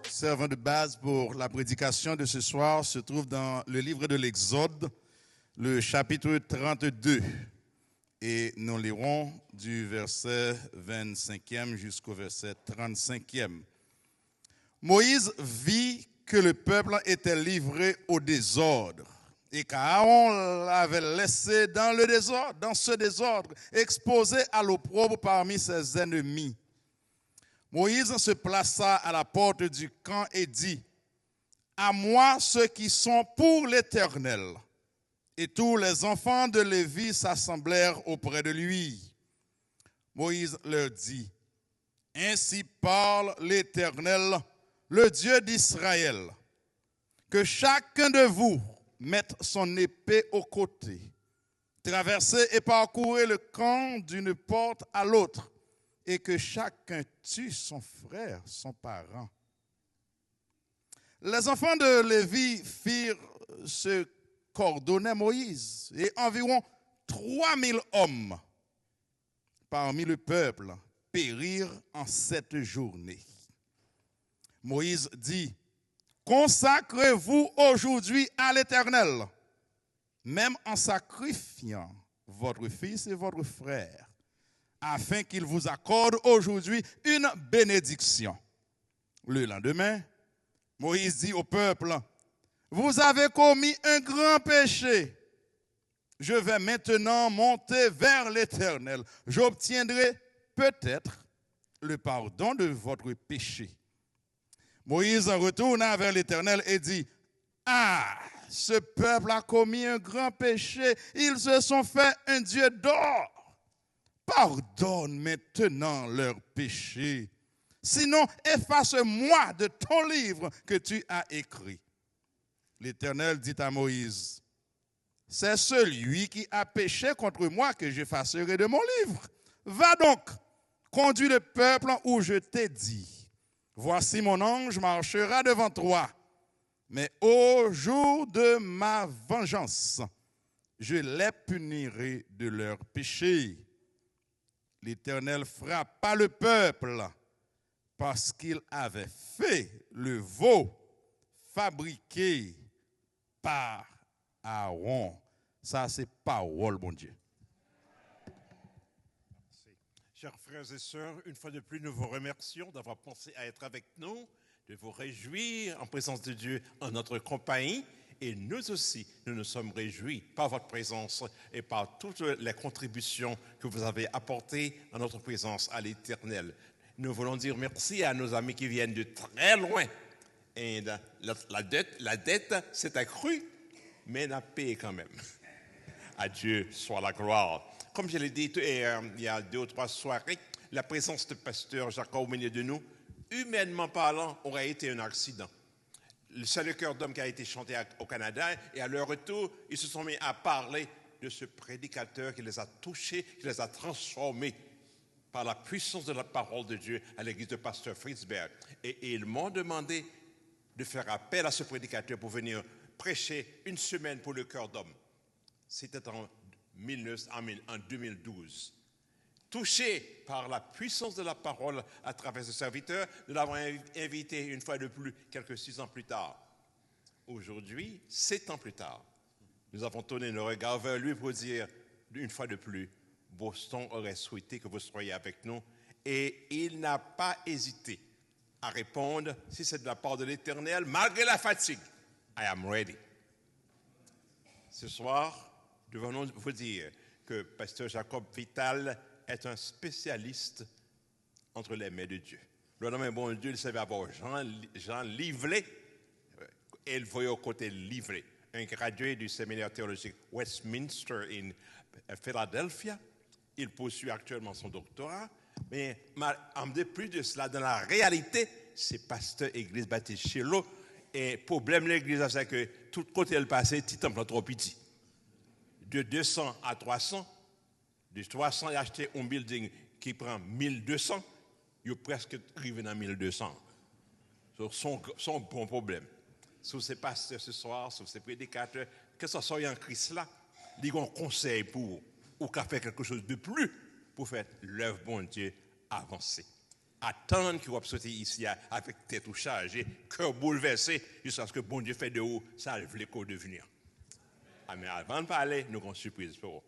Servant de base pour la prédication de ce soir se trouve dans le livre de l'Exode, le chapitre 32. Et nous lirons du verset 25e jusqu'au verset 35e. Moïse vit que le peuple était livré au désordre et qu'Aaron l'avait laissé dans le désordre, dans ce désordre, exposé à l'opprobre parmi ses ennemis. Moïse se plaça à la porte du camp et dit, « À moi ceux qui sont pour l'Éternel. » Et tous les enfants de Lévi s'assemblèrent auprès de lui. Moïse leur dit, « Ainsi parle l'Éternel, le Dieu d'Israël, que chacun de vous mette son épée au côté, traversez et parcourez le camp d'une porte à l'autre, et que chacun tue son frère, son parent. » Les enfants de Lévi firent ce qu'ordonnait Moïse, et environ 3000 hommes parmi le peuple périrent en cette journée. Moïse dit, « Consacrez-vous aujourd'hui à l'Éternel, même en sacrifiant votre fils et votre frère, afin qu'il vous accorde aujourd'hui une bénédiction. » Le lendemain, Moïse dit au peuple, « Vous avez commis un grand péché. Je vais maintenant monter vers l'Éternel. J'obtiendrai peut-être le pardon de votre péché. » Moïse retourna vers l'Éternel et dit, « Ah, ce peuple a commis un grand péché. Ils se sont fait un Dieu d'or. Pardonne maintenant leurs péchés. Sinon, efface-moi de ton livre que tu as écrit. » L'Éternel dit à Moïse, « C'est celui qui a péché contre moi que j'effacerai de mon livre. Va donc, conduis le peuple où je t'ai dit. Voici mon ange marchera devant toi. Mais au jour de ma vengeance, je les punirai de leurs péchés. » L'Éternel frappa le peuple parce qu'il avait fait le veau fabriqué par Aaron. Ça, c'est parole, bon Dieu. Chers frères et sœurs, une fois de plus, nous vous remercions d'avoir pensé à être avec nous, de vous réjouir en présence de Dieu en notre compagnie. Et nous aussi, nous nous sommes réjouis par votre présence et par toutes les contributions que vous avez apportées à notre présence à l'Éternel. Nous voulons dire merci à nos amis qui viennent de très loin. Et la dette s'est accrue, mais la paix quand même. À Dieu soit la gloire. Comme je l'ai dit il y a 2 ou 3 soirées, la présence de pasteur Jacob au milieu de nous, humainement parlant, aurait été un accident. C'est le cœur d'homme qui a été chanté au Canada, et à leur retour, ils se sont mis à parler de ce prédicateur qui les a touchés, qui les a transformés par la puissance de la parole de Dieu à l'église de pasteur Fritzberg. Et ils m'ont demandé de faire appel à ce prédicateur pour venir prêcher une semaine pour le cœur d'homme. C'était en 2012. Touché par la puissance de la parole à travers ce serviteur, nous l'avons invité une fois de plus, quelques 6 ans plus tard. Aujourd'hui, 7 ans plus tard, nous avons tourné nos regards vers lui pour dire, une fois de plus, Boston aurait souhaité que vous soyez avec nous. Et il n'a pas hésité à répondre, si c'est de la part de l'Éternel, malgré la fatigue. I am ready. Ce soir, nous venons vous dire que Pasteur Jacob Vital est un spécialiste entre les mains de Dieu. Le nom est bon Dieu, il savait avoir Jean Livlet, et il voyait au côté Livlet, un gradué du séminaire théologique Westminster in Philadelphia. Il poursuit actuellement son doctorat, mais en plus de cela, dans la réalité, c'est pasteur église baptiste chez l'eau. Et le problème de l'église, c'est que tout côté elle passait, petit temple trop petit. De 200 à 300, de 300, il a acheté un building qui prend 1200, il est presque arrivé dans 1200. C'est son bon problème. Si c'est pasteur ce soir, si c'est prédicateur, que ce soit en Christ là, il y a un conseil pour vous, ou qu'à faire quelque chose de plus pour faire l'œuvre bon Dieu avancer. Attendre qu'il va sortir ici avec tête chargée, cœur bouleversé, jusqu'à ce que bon Dieu fait de vous, ça le l'écho devenir. Mais avant de parler, nous avons une surprise pour vous.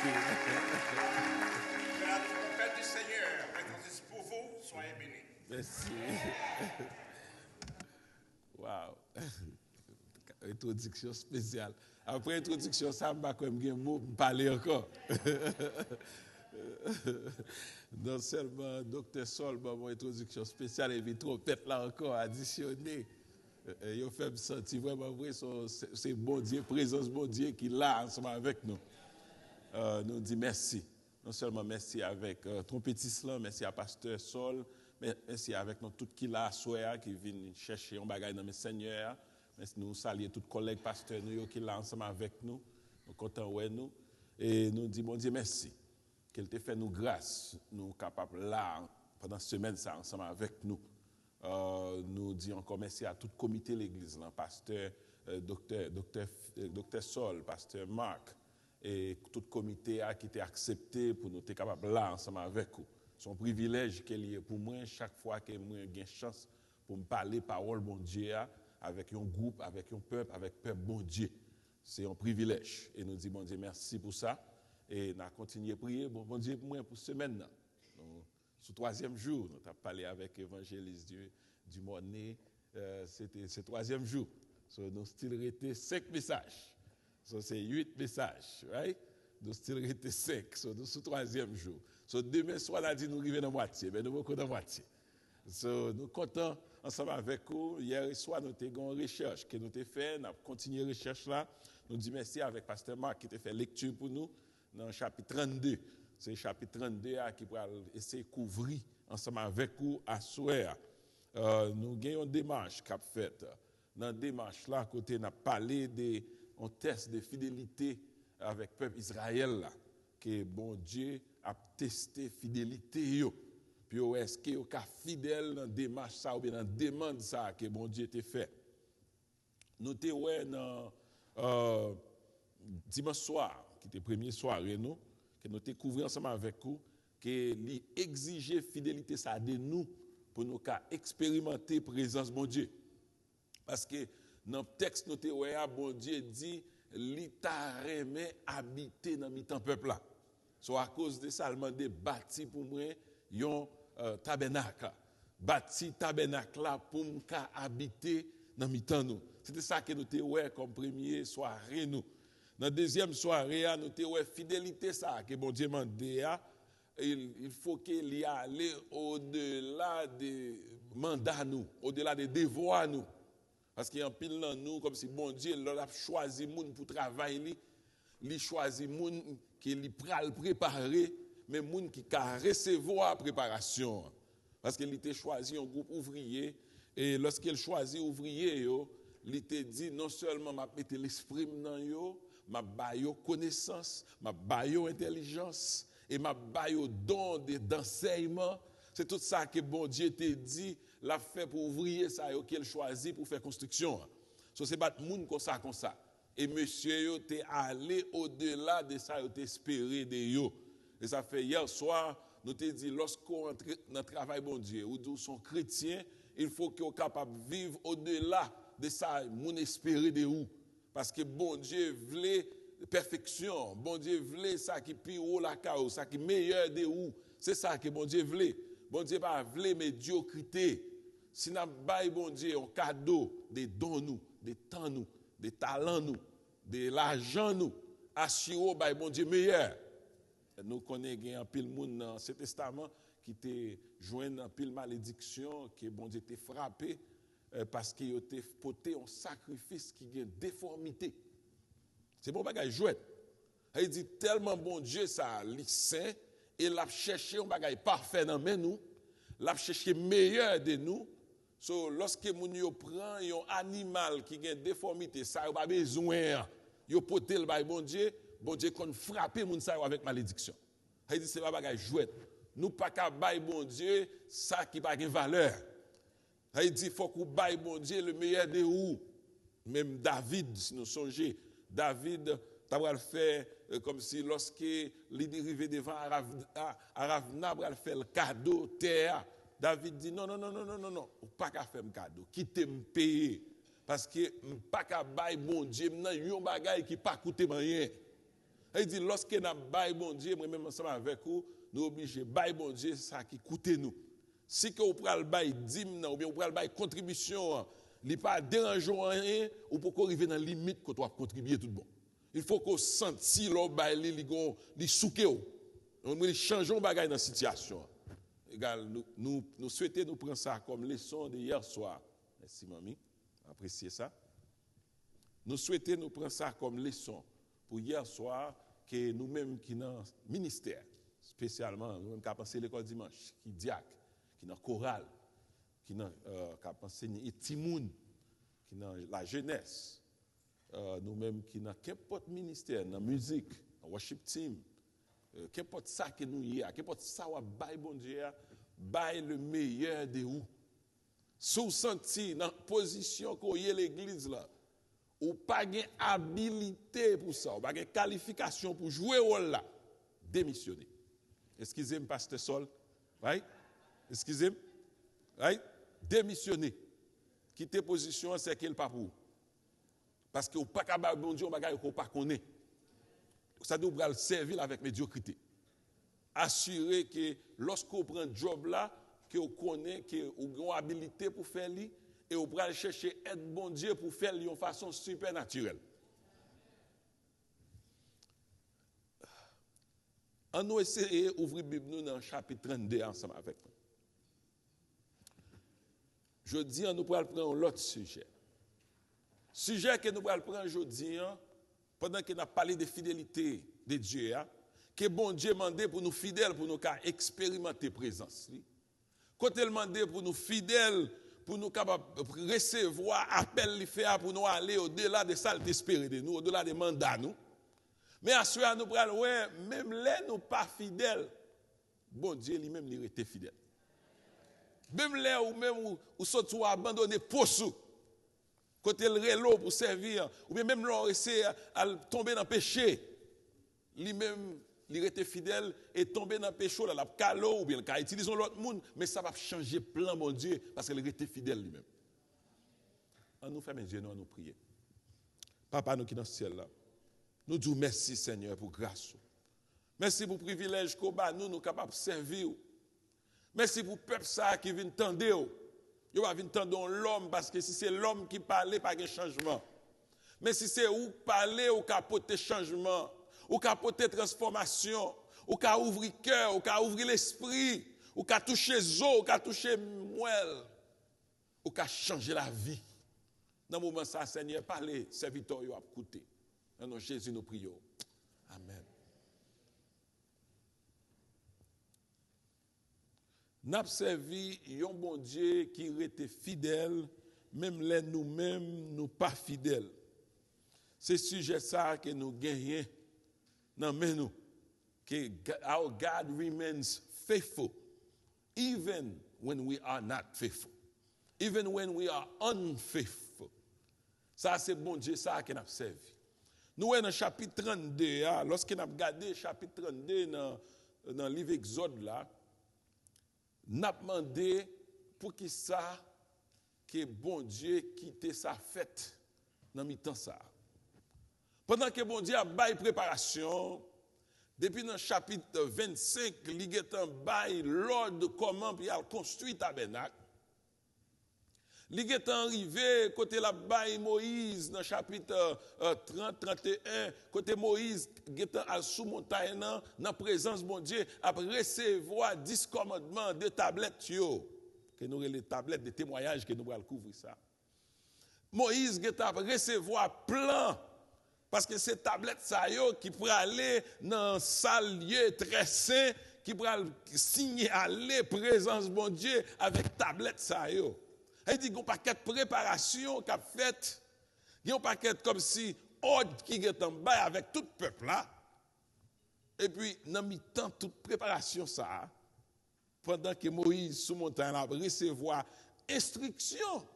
Que la trompette du Seigneur retentisse pour vous, soyez bénis. Merci. Wow. Introduction spéciale. Après introduction, ça m'a quand même un mot pour parler encore. Non seulement Dr. Sol, mon introduction spéciale, et puis trompette là encore additionnée. Il fait me sentir vraiment vrai, c'est bon Dieu, présence bon Dieu qui est là ensemble avec nous. Nous dit merci. Non seulement merci avec trompettiste là, merci à Pasteur Sol, merci avec nous tout qui là soir qui viennent chercher un bagage dans mes seigneurs. Merci nous saluer tous collègues pasteurs nous qui là ensemble avec nous. Nous content ouais nous et nous dit bon Dieu merci. Qu'elle te fait nous grâce, nous capables là pendant cette semaine ça ensemble avec nous. Nous disons encore merci à tout le comité de l'église, là, pasteur docteur Sol, pasteur Marc, et tout le comité qui était accepté pour nous être capables là ensemble avec vous. C'est un privilège qu'il y a pour moi chaque fois que moi j'ai chance pour me parler parole bon Dieu avec un groupe, avec un peuple bon Dieu. C'est un privilège et nous disons bon Dieu merci pour ça et nous continuons à prier bon Dieu pour moi pour cette semaine. Sous troisième jour, nous avons parlé avec l'évangéliste du Monet, c'était ce troisième jour. So, nous avons resté 5 messages. So, c'est 8 messages, right? Nous avons resté 5, so, nous sous troisième jour. So, demain soir, on a dit nous arrivons dans la moitié, mais nous sommes dans la moitié. So, nous sommes contents ensemble avec vous. Hier soir, nous avons une recherche que nous avons fait, nous avons continué la recherche là. Nous disons merci avec Pasteur Marc qui a fait lecture pour nous dans le chapitre 32. C'est le chapitre 32 qui va essayer de couvrir ensemble avec vous à soir. Nous avons une démarche qu'a faite. Dans la démarche là, côté nous avons parlé d'un test de fidélité avec le peuple Israël là, que bon Dieu a testé fidélité yo. Puis est-ce que vous êtes fidèle dans la démarche ça ou bien dans la demande ça que bon Dieu t'a fait. Nous avons dans dimanche soir, qui était premier soir, nous que nous découvrons ensemble avec vous, que l'exiger fidélité ça de nous pour nous expérimenter la présence de mon Dieu. Parce que dans le texte, nous avons bon Dieu dit, li ta remet habiter dans le peuple là. So à cause de ça, il m'a bâti pour moi, tabernacle, bâti tabernacle là pour nous habiter dans mi-temps nous. C'était ça que nous avons comme première soirée nous. Dans la deuxième soirée, nous avons fidélité ça que bon Dieu m'a dit. Il faut qu'il y aille au-delà des mandats nous, au-delà des devoirs nous. Parce qu'il y a un pile dans nous, comme si bon Dieu a choisi moun pour travailler, il choisi moun qui li pral préparer, mais moun qui a recevoir préparation. Parce qu'il était choisi un groupe ouvrier, et lorsqu'il choisit ouvrier, il était dit non seulement m'a mettre l'esprit dans yo, m'a ba yo connaissance, m'a ba yo intelligence, et m'a ba yo don d'enseignement. C'est tout ça que bon Dieu t'a dit, l'a fait pour ouvrier ça qu'il choisit pour faire construction. So c'est pas moun comme ça. Et monsieur yo t'es allé au-delà de ça, yo t'es espéré de yo. Et ça fait hier soir, nous t'ai dit lorsqu'on entre dans le travail bon Dieu, ou nous sommes chrétiens, il faut qu'on soit capable de vivre au-delà de ça, moun espéré de vous. Parce que bon Dieu voulait perfection, bon Dieu voulait ça qui plus haut la chaos, ça qui meilleur de vous. C'est ça que bon Dieu voulait. Bon Dieu pas voulait médiocrité. Si nous avons bon Dieu un cadeau, des dons nous, des temps nous, des talents nous, de l'argent nous, assurons bon Dieu meilleur. Nous connaissons un pile monde dans ce testament qui te joint un pile malédiction, que bon Dieu t'a frappé parce qu'il t'a porté un sacrifice qui a une déformité. C'est bon bagage jouet. Il dit tellement bon Dieu ça li saint et l'a cherché un bagage parfait dans nous, l'a cherché meilleur de nous. So lorsque moun yo prend un animal qui a une déformité, ça yo pas besoin. Yo porté le bon Dieu qu'on frapper moun ça avec malédiction. Il dit c'est pas bagage jouet. Nous pas ka bail bon Dieu ça qui pas de valeur. Il dit faut qu'on bail bon Dieu le meilleur de vous. Même David si nous songez, David t'a le faire comme si lorsque il dérivé devant Aravna va faire le cadeau terre. David dit non, ou pas qu'à faire un cadeau, quittez me payer parce que pas qu'à bail bon Dieu, nan yon bagay qui pas coûter rien. Il dit lorsque n'a bail bon Dieu, moi même ensemble avec vous, nous obligés bail bon Dieu ça qui coûte nous. Si que vous pral bail dîme ou bien vous pral bail contribution, il pas dérangeant rien ou pour qu'on arrive dans limite que tu contribuer tout bon. Il faut qu'on sente si l'on bail li souké ou. On changeons bagay dans situation. Égal, nous souhaitons nous prendre ça comme leçon de hier soir. Merci, mamie. Appréciez ça. Nous souhaitons nous prendre ça comme leçon pour hier soir que nous-mêmes qui dans le ministère, spécialement, nous-mêmes qui avons pensé l'école dimanche, qui diacre, qui dans chorale, qui dans enseigné Timoun, qui dans la jeunesse, nous-mêmes qui dans qu'importe ministère, dans la musique, dans le worship team, qu'importe ça que nous y a, qu'importe ça ou bail bon Dieu, bail le meilleur de vous. Sous senti dans position qu'on y l'église là, ou pas de habilité pour ça, ou pas de qualification pour jouer rôle là, démissionner. Excusez-moi pasteur Sol, right? Excusez-moi, right? Démissionner. Quitter position c'est qu'il pas pour. Parce que ou pas capable bon Dieu, on bagay qu'on pas connaît. Ça doit le servir avec médiocrité. Assurer que lorsqu'on prend un job là, qu'on connaît, qu'on a habilité pour faire lui, et on va chercher aide bon Dieu pour faire lui de façon supernaturelle. On nous essayer d'ouvrir la Bible dans le chapitre 32 ensemble avec moi. Je dis, on nous pourra prendre l'autre sujet. Sujet que nous pourra prendre aujourd'hui, pendant qu'on a parlé de fidélité de Dieu, que bon Dieu demandé pour nous fidèles, pour nous expérimenter la présence. Quand il demandé pour nous fidèles, pour nous capables recevoir appel li fait pour nous aller au-delà de ça d'espérer de nous, au-delà des mandats nous. Mais à ce moment nous prenons ouais, même les nous pas fidèles, bon Dieu lui-même il était fidèle. Même les ou même ou soit abandonné poste côté le relo pour servir ou bien même leur essayer à tomber dans le péché, lui-même il était fidèle et tomber dans le péché là, la calo ou bien il utilise l'autre monde, mais ça va changer plan mon Dieu parce qu'il était fidèle lui-même. On nous fait mes yeux, nous prier. Papa nous qui dans le ciel là, nous disons merci Seigneur pour grâce. Merci pour le privilège qu'on nous capables de servir. Merci pour le peuple ça qui vient tendre. Yo va venir tendre l'homme parce que si c'est l'homme qui parle, pas de changement. Mais si c'est où parler, ou capoter changement, ou capoter transformation, ou ka ouvrir cœur, ou ka ouvrir l'esprit, ou ka toucher zo, ou ka toucher moelle, ou ka changer la vie. Dans le moment ça, Seigneur, parlez, serviteur yo a écouté. Dans nom de Jésus nous prions. Amen. N'a servi un bon Dieu qui était fidèle, même les nous-mêmes nous pas fidèles. C'est sujet ça que nous gagnons dans nous. Que our God remains faithful, even when we are not faithful, even when we are unfaithful. Ça c'est bon Dieu ça que nous servi. Nous dans le chapitre 32, lorsqu'on a regardé le chapitre 32 dans le livre Exode là, nous avons demandé pour qui ça que bon Dieu quitte sa fête dans le temps ça. Pendant que bon Dieu a bail préparation, depuis dans le chapitre 25, il a bail l'ordre comment il a construit le tabernacle. Il est arrivé côté la bail Moïse dans le chapitre 30, 31, côté Moïse est à sous montagne dans la présence de bon Dieu a recevoir 10 commandements de tablettes que nous les tablettes de témoignages que nous allons couvrir ça. Moïse est à recevoir plan parce que ces tablettes ça qui pourraient aller dans salle lieu très saint qui pourraient signer aller présence de bon Dieu avec tablette ça yo. Il dit qu'il y a un paquet de préparation qu'a fait, il y a un paquet comme si ordre qui est en bas avec tout le peuple là. Et puis, dans le temps, toute préparation ça, pendant que Moïse sous montagne a recevoir instruction,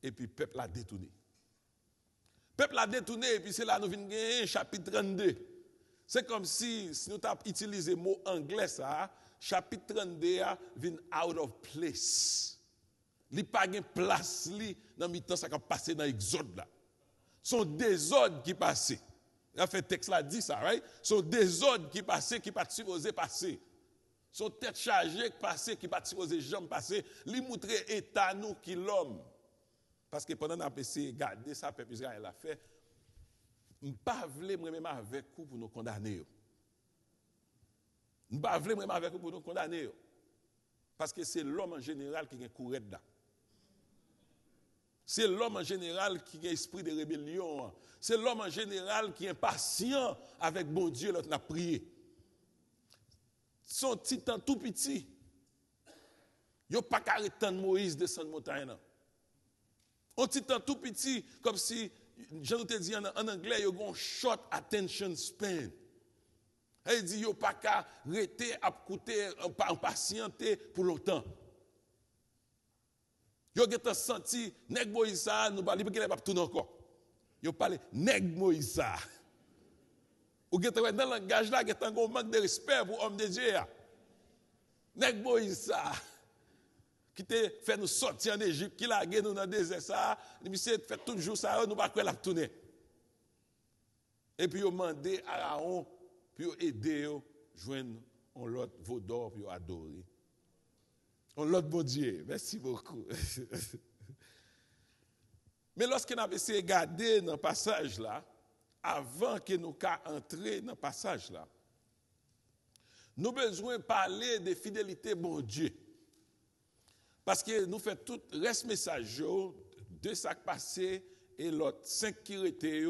et puis le peuple a détourné. Le peuple a détourné, et puis c'est là que nous venons gagner chapitre 32. C'est comme si nous avons utilisé le mot anglais ça, chapitre 32 vient out of place. Il n'y a pas de place dans le temps ça qui a passé dans l'Exode là. Son désordre qui passé. Il a fait texte là dit ça, right? Son désordre qui passé qui pas supposé passer. Son tête chargée qui passé qui pas supposé jamais passer, lui montrer état nous qui l'homme. Parce que pendant qu'on a essayé de garder ça peuple Israël a fait, on pas vle même avec vous pour nous condamner. On pas vle même avec vous pour nous condamner. Parce que c'est l'homme en général qui est courant là. C'est l'homme en général qui a esprit de rébellion. C'est l'homme en général qui est impatient avec bon Dieu lorsqu'on a prié. Son petit temps tout petit. Il n'a pas qu'à de Moïse descendre montagne. Un petit temps tout petit, comme si, je te dis en anglais, il y a un short attention span. Il dit, il n'y a pas qu'à arrêter à écouter, en patienter pour longtemps. Yo get senti nèg Moïse nous pas libre qu'il pas tourner encore. Yo parler nèg Moïse. Ou get dans le langage là get un manque de respect pour homme de Dieu. Nèg Moïse qui te fait nous sortir en Égypte, qui l'a gagné nous dans le désert ça, il fait toujours ça nous pas quoi la tourner. Et puis yo mandé Aaron puis yo aider yo joindre on l'autre vaudor puis yo adorer. On l'autre bon Dieu. Merci beaucoup. Mais lorsqu'on a essayé de regarder dans le passage là, avant que nous entrions dans le passage là, nous avons besoin de parler de fidélité bon Dieu. Parce que nous faisons tout le reste message de ça qui passé et l'autre 5 qui étaient,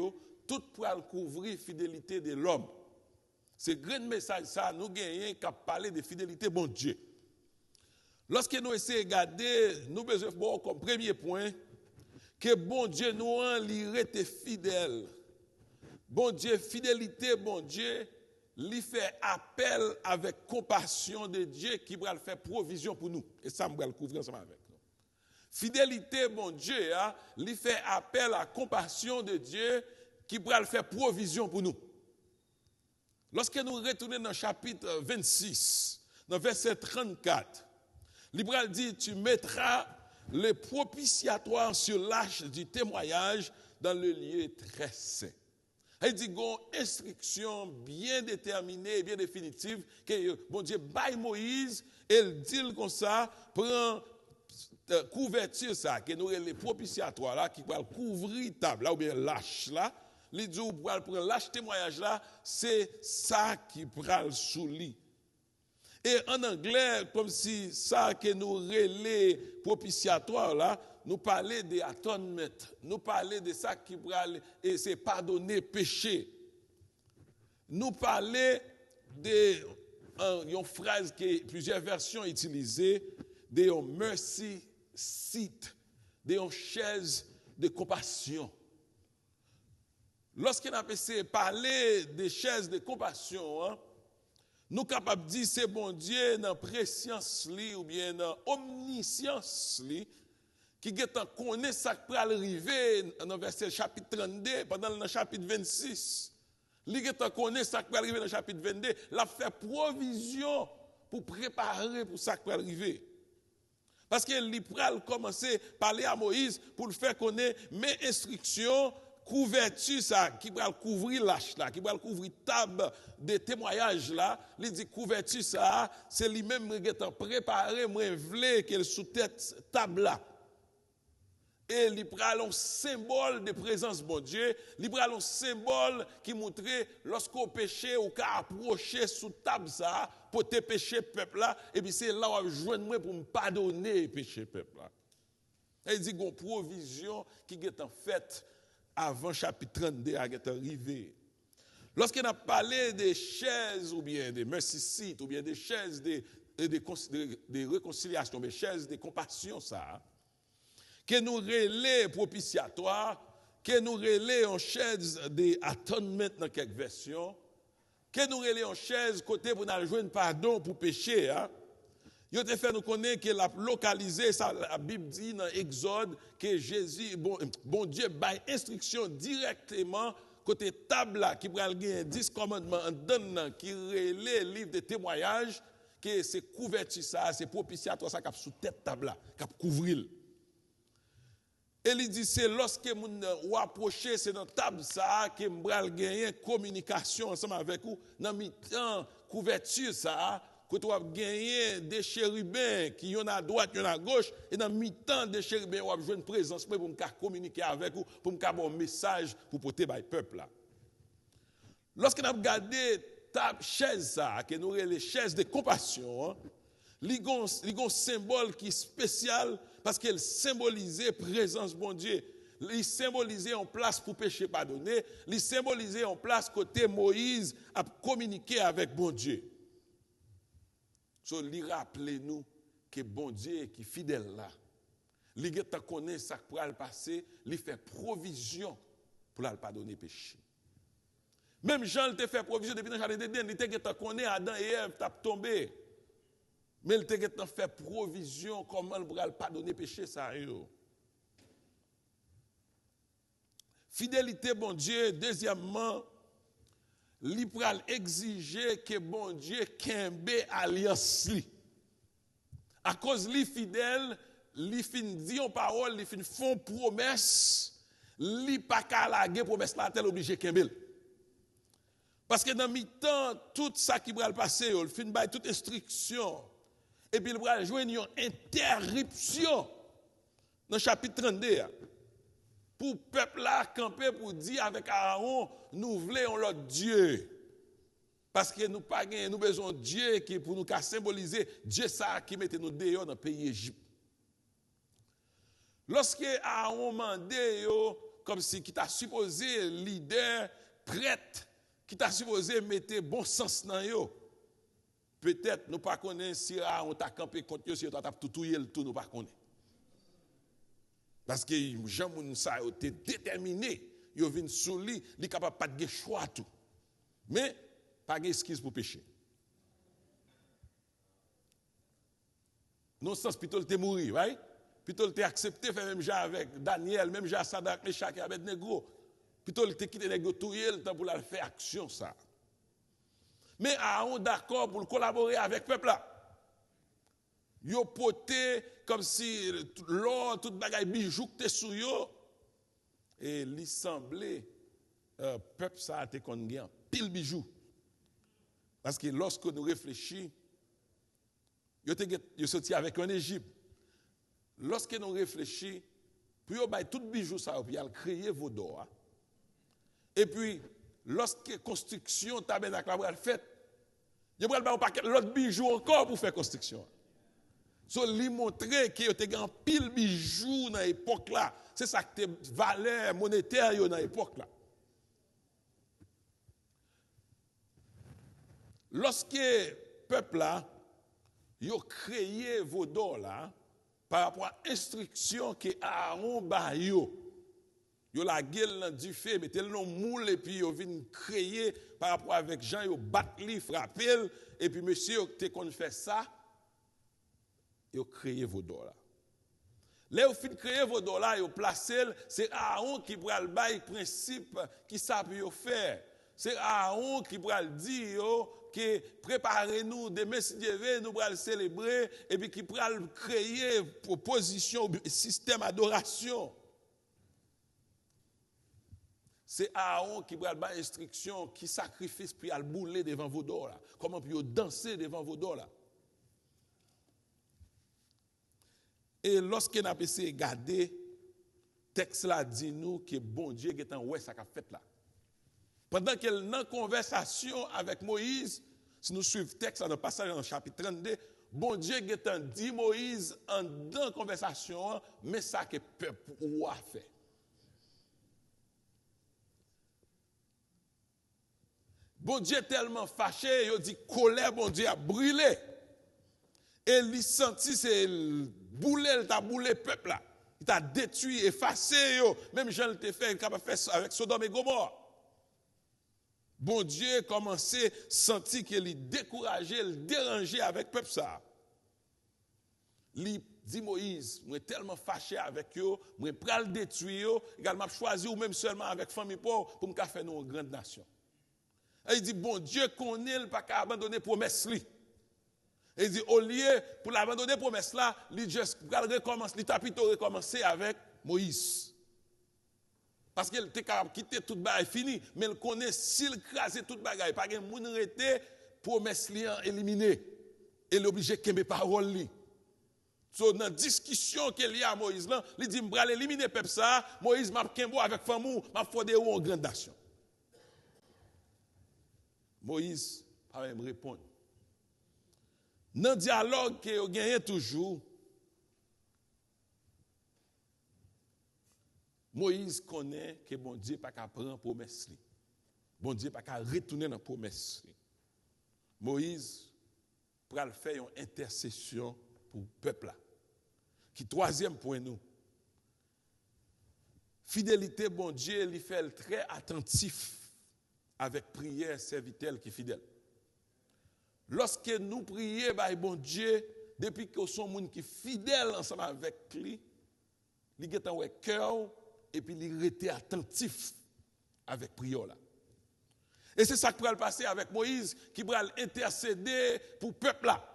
tout pour couvrir la fidélité de l'homme. C'est grand message ça, nous gagnons qu'à parler de fidélité bon Dieu. Lorsque nous essayons de regarder, nous besoin voir comme premier point que bon Dieu nous en était fidèle. Bon Dieu, fidélité, bon Dieu, lui fait appel avec compassion de Dieu qui va faire provision pour nous. Et ça, je vais le couvrir ensemble avec nous. Fidélité, bon Dieu, lui fait appel à compassion de Dieu qui va faire provision pour nous. Lorsque nous retournons dans le chapitre 26, dans le verset 34, l'Hébreu dit, tu mettras le propitiatoire sur l'arche du témoignage dans le lieu très saint. Il dit une instruction bien déterminée, bien définitive, que bon Dieu baille Moïse, et il dit comme ça, prend couverture ça, que nous les propitiatoires là, qui va couvrir table là, ou bien lâche là, il dit pour prendre lâche témoignage là, c'est ça qui prend sous lit. Et en anglais, comme si ça que nous relais propitiatoire là, nous parlait de atonement, nous parlait de ça qui prend et c'est pardonner péché. Nous parlait de une phrase que plusieurs versions utilisées, de mercy seat, de une chaise de compassion. Lorsqu'on a parlé de chaises de compassion, nous sommes capables de dire c'est bon Dieu dans préscience ou bien dans omniscience qui connaît ça qui peut arriver dans le verset chapitre 32 pendant le chapitre 26. Lui qui connaît ça qui peut arriver dans le chapitre 22, l'a fait provision pour préparer pour ça qui peut arriver. Parce que l'Ipral commençait à parler à Moïse pour le faire connaître mes instructions, couverture ça, qui va couvrir l'âche là, qui va couvrir table de témoignage là, il dit couverture ça, c'est lui-même qui est préparé, moi vle qu'elle sous tête table là. Et l'Ipral un symbole de présence bon Dieu, l'Ipral un symbole qui montrait lorsqu'on péché ou qu'à approcher sous table ça pour te pécher peuple là et puis c'est là où joindre moi pour me pardonner péché peuple là. Et il dit une provision qui est en fait avant chapitre 32 à est arrivé. Lorsqu'on a parlé des chaises ou bien des mercy seats ou bien des chaises de réconciliation, des chaises de compassion ça, que nous relais propitiatoire, que nous relais en chaise d'atonement dans quelques versions, que nous relais en chaise côté pour nous joindre pardon pour péché. Il a fait nous connaître que la localisé, ça, la Bible dit dans Exode que Jésus, bon Dieu, baille instruction directement côté table là, qui va gagner 10 commandements en donnant, qui relait le livre de témoignages, que c'est couverture ça, c'est propitiatoire ça, qui sous tête table là, qui couvrir. Et il dit, c'est lorsque vous approchez, c'est dans la table ça, que vous allez gagner communication ensemble avec vous, dans le temps, couverture ça, que vous avez gagné des chérubins qui sont à droite, qui sont à gauche, et dans le temps des chérubins, vous avez joué une présence pour me communiquer avec vous, pour me avoir un message pour porter au peuple là. Lorsque nous avons regardé la chaise ça, que nous avons les chaises de compassion, il y a un symbole qui est spécial parce qu'elle symbolisait la présence de bon Dieu. Il symbolisait en place pour péché pardonné. Il symbolisait en place côté Moïse a communiqué avec bon Dieu. So, lui rappelez-nous que bon Dieu qui est fidèle là. Il connaît ça qui pourra le passer, il fait provision pour le pardonner péché. Même Jean il te fait provision depuis le jardin d'Éden, il te connaît Adam et Ève t'a tombé. Mais il te fait provision comment il pourra le pardonner péché ça yo. Fidélité bon Dieu, deuxièmement, il pourra exiger que bon Dieu kembe alliance li. À cause li fidèle, li fin dit en parole, li fin font promesse, li pas ka laguer promesse la tel obligé kembe. Parce que dans mi-temps tout ça qui va le passer, il fin bail toute instruction. Et puis il va jouer une interruption dans le chapitre 32. Pour le peuple là camper pour dire avec Aaron, nous voulons l'autre Dieu. Parce que nous pas nous besoin de Dieu qui pour nous symboliser Dieu ça qui mettait nous dehors dans le pays Égypte. Lorsque Aaron mandé comme si qui t'a supposé leader prêtre qui t'a supposé mettre bon sens dans yo. Peut-être nous pas connaît si Aaron t'a campé contre yo si t'a tout touyer le tout nous pas connaît. Parce que Jean Mounsa a été déterminé, il vient sous lui, il est capable pas de choix tout. Mais pas d'excuse pour pécher. Non sens plutôt il mourir, right? Plutôt il accepté faire même genre avec Daniel, même genre Sadak, Meshach et Abednego. Plutôt il quitté les go touyer le temps pour la faire action ça. Mais Aaron d'accord pour collaborer avec le peuple là. Yo poté comme si l'or, tout bagay bijou que te sou yo. Et il semblait, peuple ça a été qu'on gagne pile bijou. Parce que lorsque nous réfléchissons, ils sont sortis avec un Égypte. Lorsque nous réfléchissons, puis on a tout bijou ça, puis ils créé vos doigts. Et puis, lorsque la construction tabernacle va faite, il y a un paquet l'autre bijou encore pour faire construction. So, lui montrer qu'il y a un pile bijou dans l'époque là. C'est ça qui était valeur monétaire dans l'époque là. Lorsque le peuple là, il a créé vos là, par rapport à l'instruction que Aaron ba yo la gueule du fait, mettez le nom moule et puis yo vinn créer par rapport avec Jean yo bat li frapper et puis monsieur te kon fait ça, yo créé vos là. Là au fin créer vos là, yo placer c'est Aaron qui pral bay principe qui ça peut faire. C'est Aaron qui pral dire que préparez-nous demain si Dieu veut nous allons célébrer et puis qui pral créer proposition système d'adoration. C'est Aaron qui pral ba instruction qui sacrifice puis al bouler devant vos dos là. Comment puis danser devant vos dos là. Et lorsque n'a essayé regarder texte là dit nous que bon Dieu est en ouais ça qu'a fait là. Pendant qu'elle est en conversation avec Moïse, si nous suivons le texte, dans le passage dans le chapitre 32, bon Dieu a dit Moïse en dans la conversation, mais ça que le peuple a fait. Bon Dieu est tellement fâché, il dit colère, bon Dieu a brûlé. Et il senti c'est bouler, il t'a boulé le peuple là. Il t'a détruit, effacé, même Jean l'a fait, il a fait avec Sodome et Gomorrhe. Bon Dieu commençait à sentir qu'il est découragé, il dérangé avec le peuple ça. Il dit Moïse, je suis tellement fâché avec eux, je suis prêt à le détruire, également choisi ou même seulement avec famille pauvre pour me faire une grande nation. Et il dit bon Dieu connaît pas qu'à abandonner promesse li. Et il dit au lieu pour l'abandonner promesse là, il juste recommence, il t'a plutôt recommencer avec Moïse. Parce qu'il était capable de quitter toute bagaille fini, mais il connaît s'il crasait toute bagaille, pas gen moun rete promesse li éliminer. Et il est obligé de kembe parole li. So dans discussion qu'il y a à Moïse là, il dit m'bral éliminer peuple ça, Moïse m'a kembo avec famou, m'a fondé en grande nation. Moïse pas même répondre. Dans dialogue que yo gagné toujours, Moïse connaît que bon Dieu pas qu'à prendre promesse li. Bon Dieu pas qu'à retourner dans promesse li. Moïse pral faire une intercession pour le peuple là. Qui troisième point nous. Fidélité bon Dieu, il fait très attentif avec prière serviteur qui fidèle. Lorsque nous prions bah bon Dieu, depuis que son monde qui fidèle ensemble avec lui, il est en cœur et puis il était attentif avec prière là. Et c'est ça qui va le passer avec Moïse qui va intercéder pour le peuple là.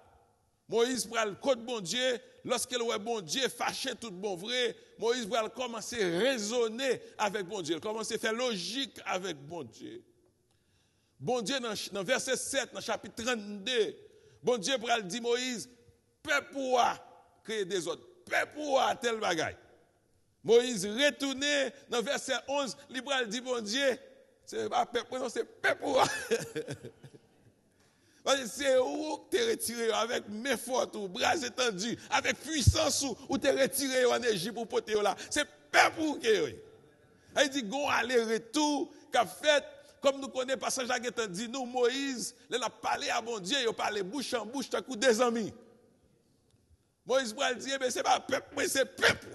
Moïse va le côté bon Dieu, lorsqu'il voit bon Dieu fâché tout bon vrai, Moïse va commencer à raisonner avec bon Dieu, commencer à faire logique avec bon Dieu. Bon Dieu dans verset 7 dans chapitre 32, bon Dieu va dire Moïse, peuple a créer des autres, peuple a tel bagaille. Moïse retourné dans verset 11, il va dire bon Dieu, c'est pas peuple, non, c'est peuple. C'est où tu es retiré avec main forte ou bras étendus, avec puissance ou tu es retiré en Égypte pour porter là. C'est peuple qui est. Il dit go aller-retour qu'a fait comme nous connaissons passage Jacques étant dit nous Moïse, il a parlé à bon Dieu, il a parlé bouche en bouche tant que des amis. Moïse va dire mais c'est pas peuple, mais c'est peuple.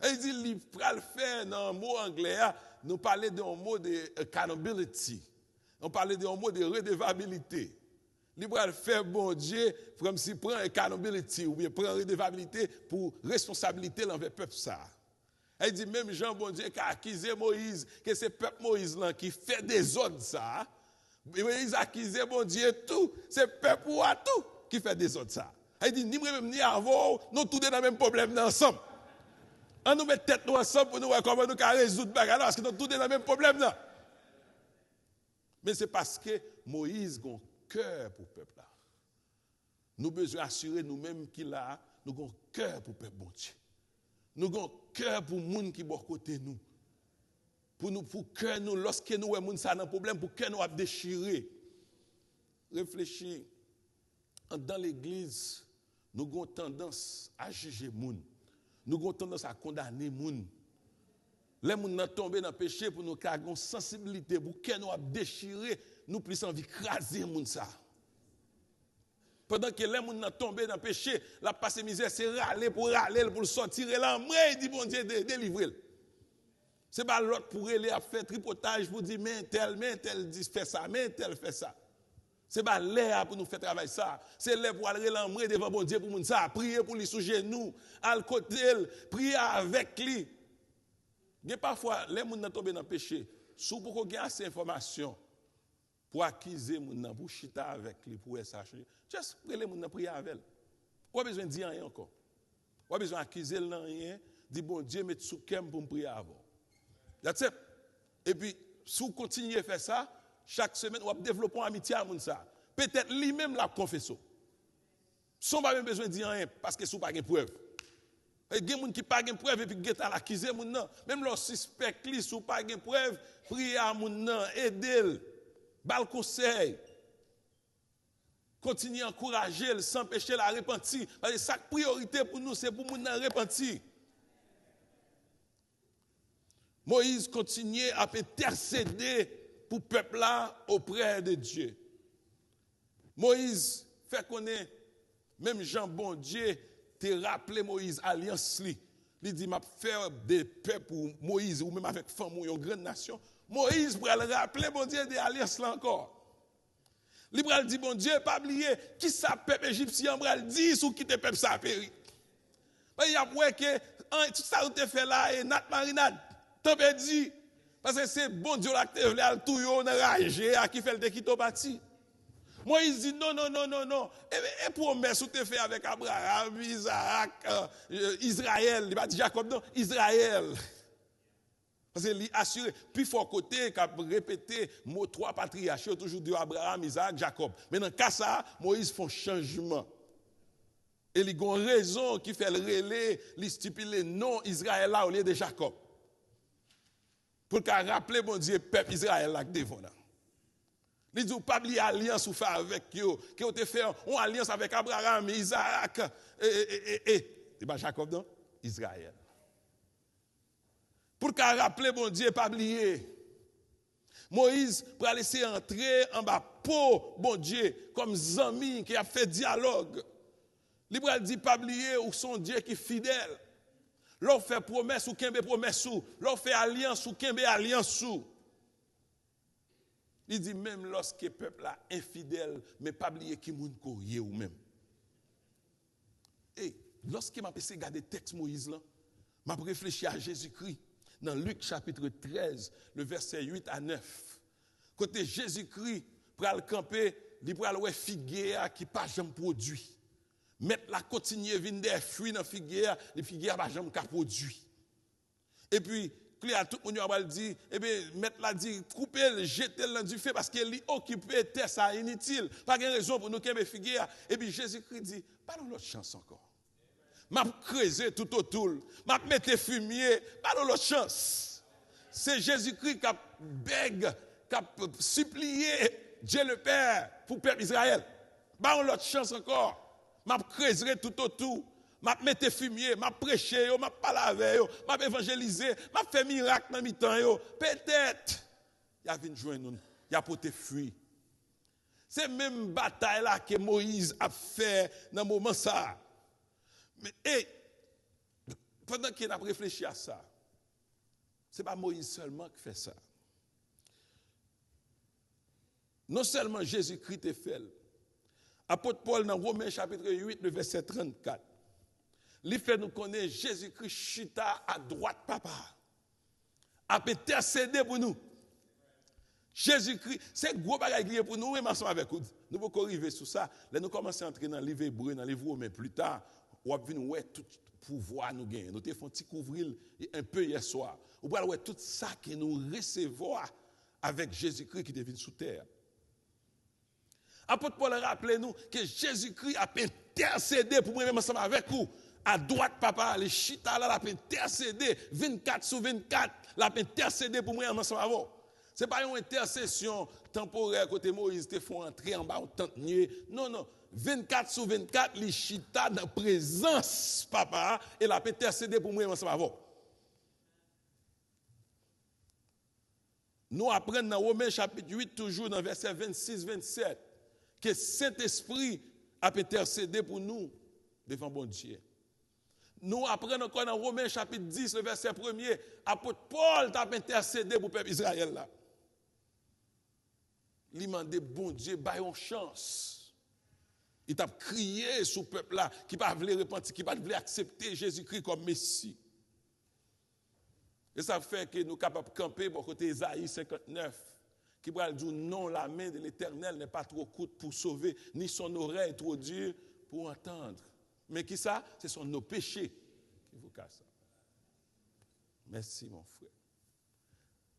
Il dit il va le faire dans un mot anglais, nous parler d'un mot de accountability. On parlait d'un mot de redevabilité. Il va le faire bon Dieu comme s'il prend accountability ou bien prend redevabilité pour responsabilité envers le peuple ça. Il dit même Jean bon Dieu qui a accusé Moïse que c'est peuple Moïse là qui fait des ordres ça. Moïse a accusé bon Dieu tout, c'est peuple à tout qui fait des ordres ça. Il dit ni même ni avant, nous tous dans le même problème ensemble. On nous met tête nous ensemble pour nous voir comment nous pouvons résoudre bagarre parce que nous tous dans le même problème là. Mais c'est parce que Moïse a un cœur pour le peuple là. Nous avons besoin d'assurer nous-mêmes qu'il a, nous avons un cœur pour le peuple bon Dieu. Nous avons un cœur pour les gens qui sont à côté de nous. Pour que nous, lorsque nous avons un problème, pour que nous avons déchiré. Réfléchis. Dans l'église, nous avons tendance à juger les gens. Nous avons tendance à condamner les gens. Les gens sont tombés dans le péché pour nous avoir une sensibilité, pour que nous avons déchiré, nous puissions envie d'écraser les gens. Pendant que les gens sont tombés dans le péché, la passe misère, c'est râler, pour le sortir. Et là, il dit, bon Dieu, délivrer. Ce n'est pas l'autre pour aller à faire tripotage pour dire, mais tel dit, fait ça, mais tel fait ça. Ce n'est pas l'air pour nous faire travailler ça. C'est l'air pour aller l'emmener devant bon Dieu pour nous ça. Prier pour lui sous genoux, à le côté, prier avec lui. Il y a parfois, les gens sont tombés dans le péché. Si vous avez assez d'informations pour accuser les gens, pour chiter avec lui, pour ça, juste prier les gens, prier avec lui. Vous avez besoin de dire rien encore. Vous avez besoin d'accuser les gens, dire bon Dieu, mettez sous cœur pour me prier avant. That's it. Et puis, si vous continuez à faire ça, chaque semaine, vous développez une amitié à ça. Peut-être lui-même l'a confessé. Sans pas même besoin de dire rien, parce que vous n'avez pas de preuve. Il y a des gens qui n'ont pas de preuve et puis qui ont accusé les gens. Même leur suspect, si vous n'avez pas de preuve, priez à les gens, aidez-le, balle conseil. Continuez à encourager, sans empêcher la repentir. Parce que chaque priorité pour nous, c'est pour les gens repentir. Moïse continuait à intercéder pour le peuple là auprès de Dieu. Moïse fait connaître, même Jean bon Dieu, te rappelé Moïse alliance li. Il dit m'a faire des peuples pour Moïse ou même avec femme ou une grande nation. Moïse pour le rappeler bon Dieu des alliances là encore. Il dit bon Dieu pas oublier qui ça peuple égyptien bral dit sous qui te peuple ça péri. Il y a pour que tout ça ou te fait là et nat marinade. T'en dit parce que c'est bon Dieu là qui te vle tout yo enragé à qui fait le qui to bâti. Moïse dit non. Et promesse ou te fait avec Abraham, Isaac, Israël, il va dire Jacob non, Israël. Parce qu'il assuré puis fort côté qu'a répété mot trois patriarches toujours dit Abraham, Isaac, Jacob. Mais dans le cas ça, Moïse fait un changement. Et il y a une raison qui fait le relais, il stipule non Israël là au lieu de Jacob. Pour qu'il rappeler mon Dieu peuple Israël là devant là. Il dit pas oublier alliance ou faire avec eux, que vous te fait une alliance avec Abraham, Isaac et ben Jacob non, Israël. Pour qu'il rappeler mon Dieu pas oublier. Moïse pour laisser entrer en bas peau bon Dieu comme Zami qui a fait dialogue. Il dit pas oublier ou son Dieu qui est fidèle. L'on fait promesse ou kembe promesse ou, l'on fait alliance ou kembe alliance ou. Il dit même lorsque le peuple est infidèle, mais pas oublier qui moun koye ou même. Et lorsque m'a pensé garder texte Moïse là, m'a réfléchi à Jésus-Christ dans Luc chapitre 13, le verset 8 à 9. Côté Jésus-Christ pral camper, il pral ouais figuière qui pas jamais produit. Mettre la continuer vinn des fruits dans figuière, les figuières pas jamais ka produit. Et puis Cléa tout le monde va dire mettre la dit couper jeter dans du feu parce qu'il est occupé terre ça inutile. Pas de raison pour nous kembe figuière. Et puis Jésus-Christ dit pas dans l'autre chance encore. M'a creuser tout autour, m'a mettre fumier, pas dans l'autre chance. C'est Jésus-Christ qui a bègue, qui a supplié Dieu le Père pour le peuple Israël. Pas dans l'autre chance encore. M'a creuser tout autour, m'a mettre fumier, m'a prêcher, m'a parler avec, m'a évangéliser, m'a fait miracle dans mi-temps. Peut-être, il y a venu joindre nous, il y a porté fruit. C'est même bataille là que Moïse a fait dans le moment ça. Mais pendant qu'il a réfléchi à ça, ce n'est pas Moïse seulement qui fait ça. Non seulement Jésus-Christ est fait. Apôtre Paul dans Romains chapitre 8, le verset 34. Il fait nous connaître Jésus-Christ chita à droite papa. A intercédé pour nous. Jésus-Christ, c'est gros bagaille pour nous, même ensemble avec nous. Nous pouvons arriver sur ça. Là, nous commençons à entrer dans le livre hébreu, dans le livre romain plus tard. ou a venir ouais tout pouvoir nous gagner. Nous te font petit couvrir un peu hier soir. Ou bien ouais tout ça que nous recevons avec Jésus-Christ qui est venu sous terre. Apôtre Paul rappelez-nous que Jésus-Christ a intercédé pour moi-même ensemble avec vous. À droite, papa, les chita là, l'a intercédé 24/24, l'a intercédé pour moi ensemble avec vous. Ce n'est pas une intercession temporaire côté Moïse te font entrer en bas, tant nier. Non, non. 24/24, les chita dans la présence, papa, et l'a intercédé pour moi ensemble avec vous. Nous apprenons dans Romains chapitre 8, toujours dans verset 26-27, que Saint-Esprit a intercédé pour nous devant bon Dieu. Nous apprenons encore dans Romains chapitre 10, le verset 1er, apôtre Paul t'a intercédé pour le peuple Israël là. Il m'a demandé, bon Dieu, baille une chance. Il t'a crié sur le peuple là, qui ne voulait pas repentir, qui ne voulait pas accepter Jésus-Christ comme Messie. Et ça fait que nous sommes capables de camper pour côté Isaïe 59, qui va dire non, la main de l'Éternel n'est pas trop courte pour sauver, ni son oreille trop dure pour entendre. Mais qui ça? Ce sont nos péchés qui vous cassent. Merci mon frère.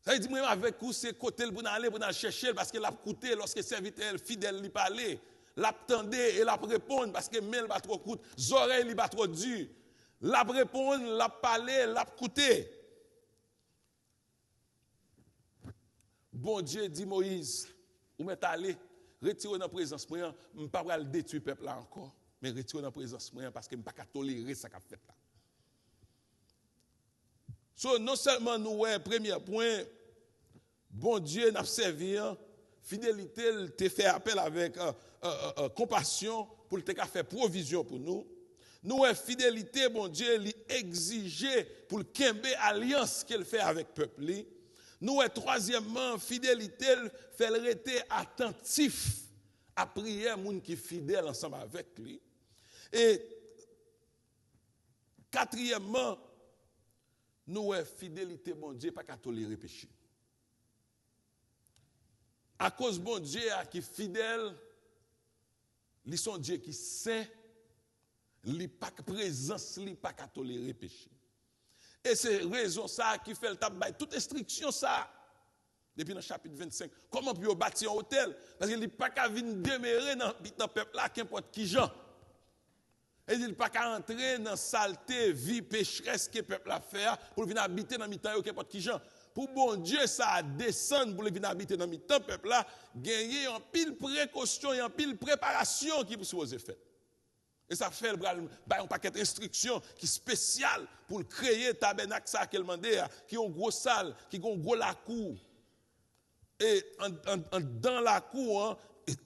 Ça veut dire moi avec vous, c'est côté pour aller chercher parce qu'il a coûté lorsque serviteur fidèle lui parlait, l'attendait et l'a répondre parce que mail va trop coûte, oreilles lui va trop dur. L'a répondre, l'a parler, l'a coûté. Bon Dieu dit Moïse, vous m'êtes allé, retirez dans la présence de moi, je ne vais pas détruire le peuple là encore, mais retirez dans la présence de moi parce que je ne peux pas tolérer ce qu'a fait là. So, non seulement nous, premier point, bon Dieu n'a servi, fidélité, il te fait appel avec compassion pour te faire provision pour nous. Nous, fidélité, bon Dieu, il exige pour le alliance qu'il fait avec le peuple. Nous, troisièmement, fidélité, fait rester attentif à prier moun qui fidèle ensemble avec lui. Et quatrièmement, nous, fidélité, bon Dieu, pas qu'à tolérer péché. À cause bon Dieu qui est fidèle, il son Dieu qui saint, il pas présence, il pas qu'à tolérer péché. Et c'est raison ça qui fait le tabac, toute instruction ça. Depuis le chapitre 25, comment puis bâtir un hôtel? Parce qu'il n'est pas qu'à venir demeurer dans le peuple là, qu'importe qui gens. Et il n'est pas qu'à entrer dans la saleté, vie pécheresse que le peuple a fait pour venir habiter dans le temps, qu'importe qui gens. Pour bon Dieu, ça descend pour venir habiter dans le temps, peuple là, gagner en pile précaution et en pile préparation qui peut se faire. Et ça fait un paquet d'instructions qui est spécial pour créer tabernacle ça qu'elle demandait, qui ont gros salle, qui ont gros la cour. Et dans la cour,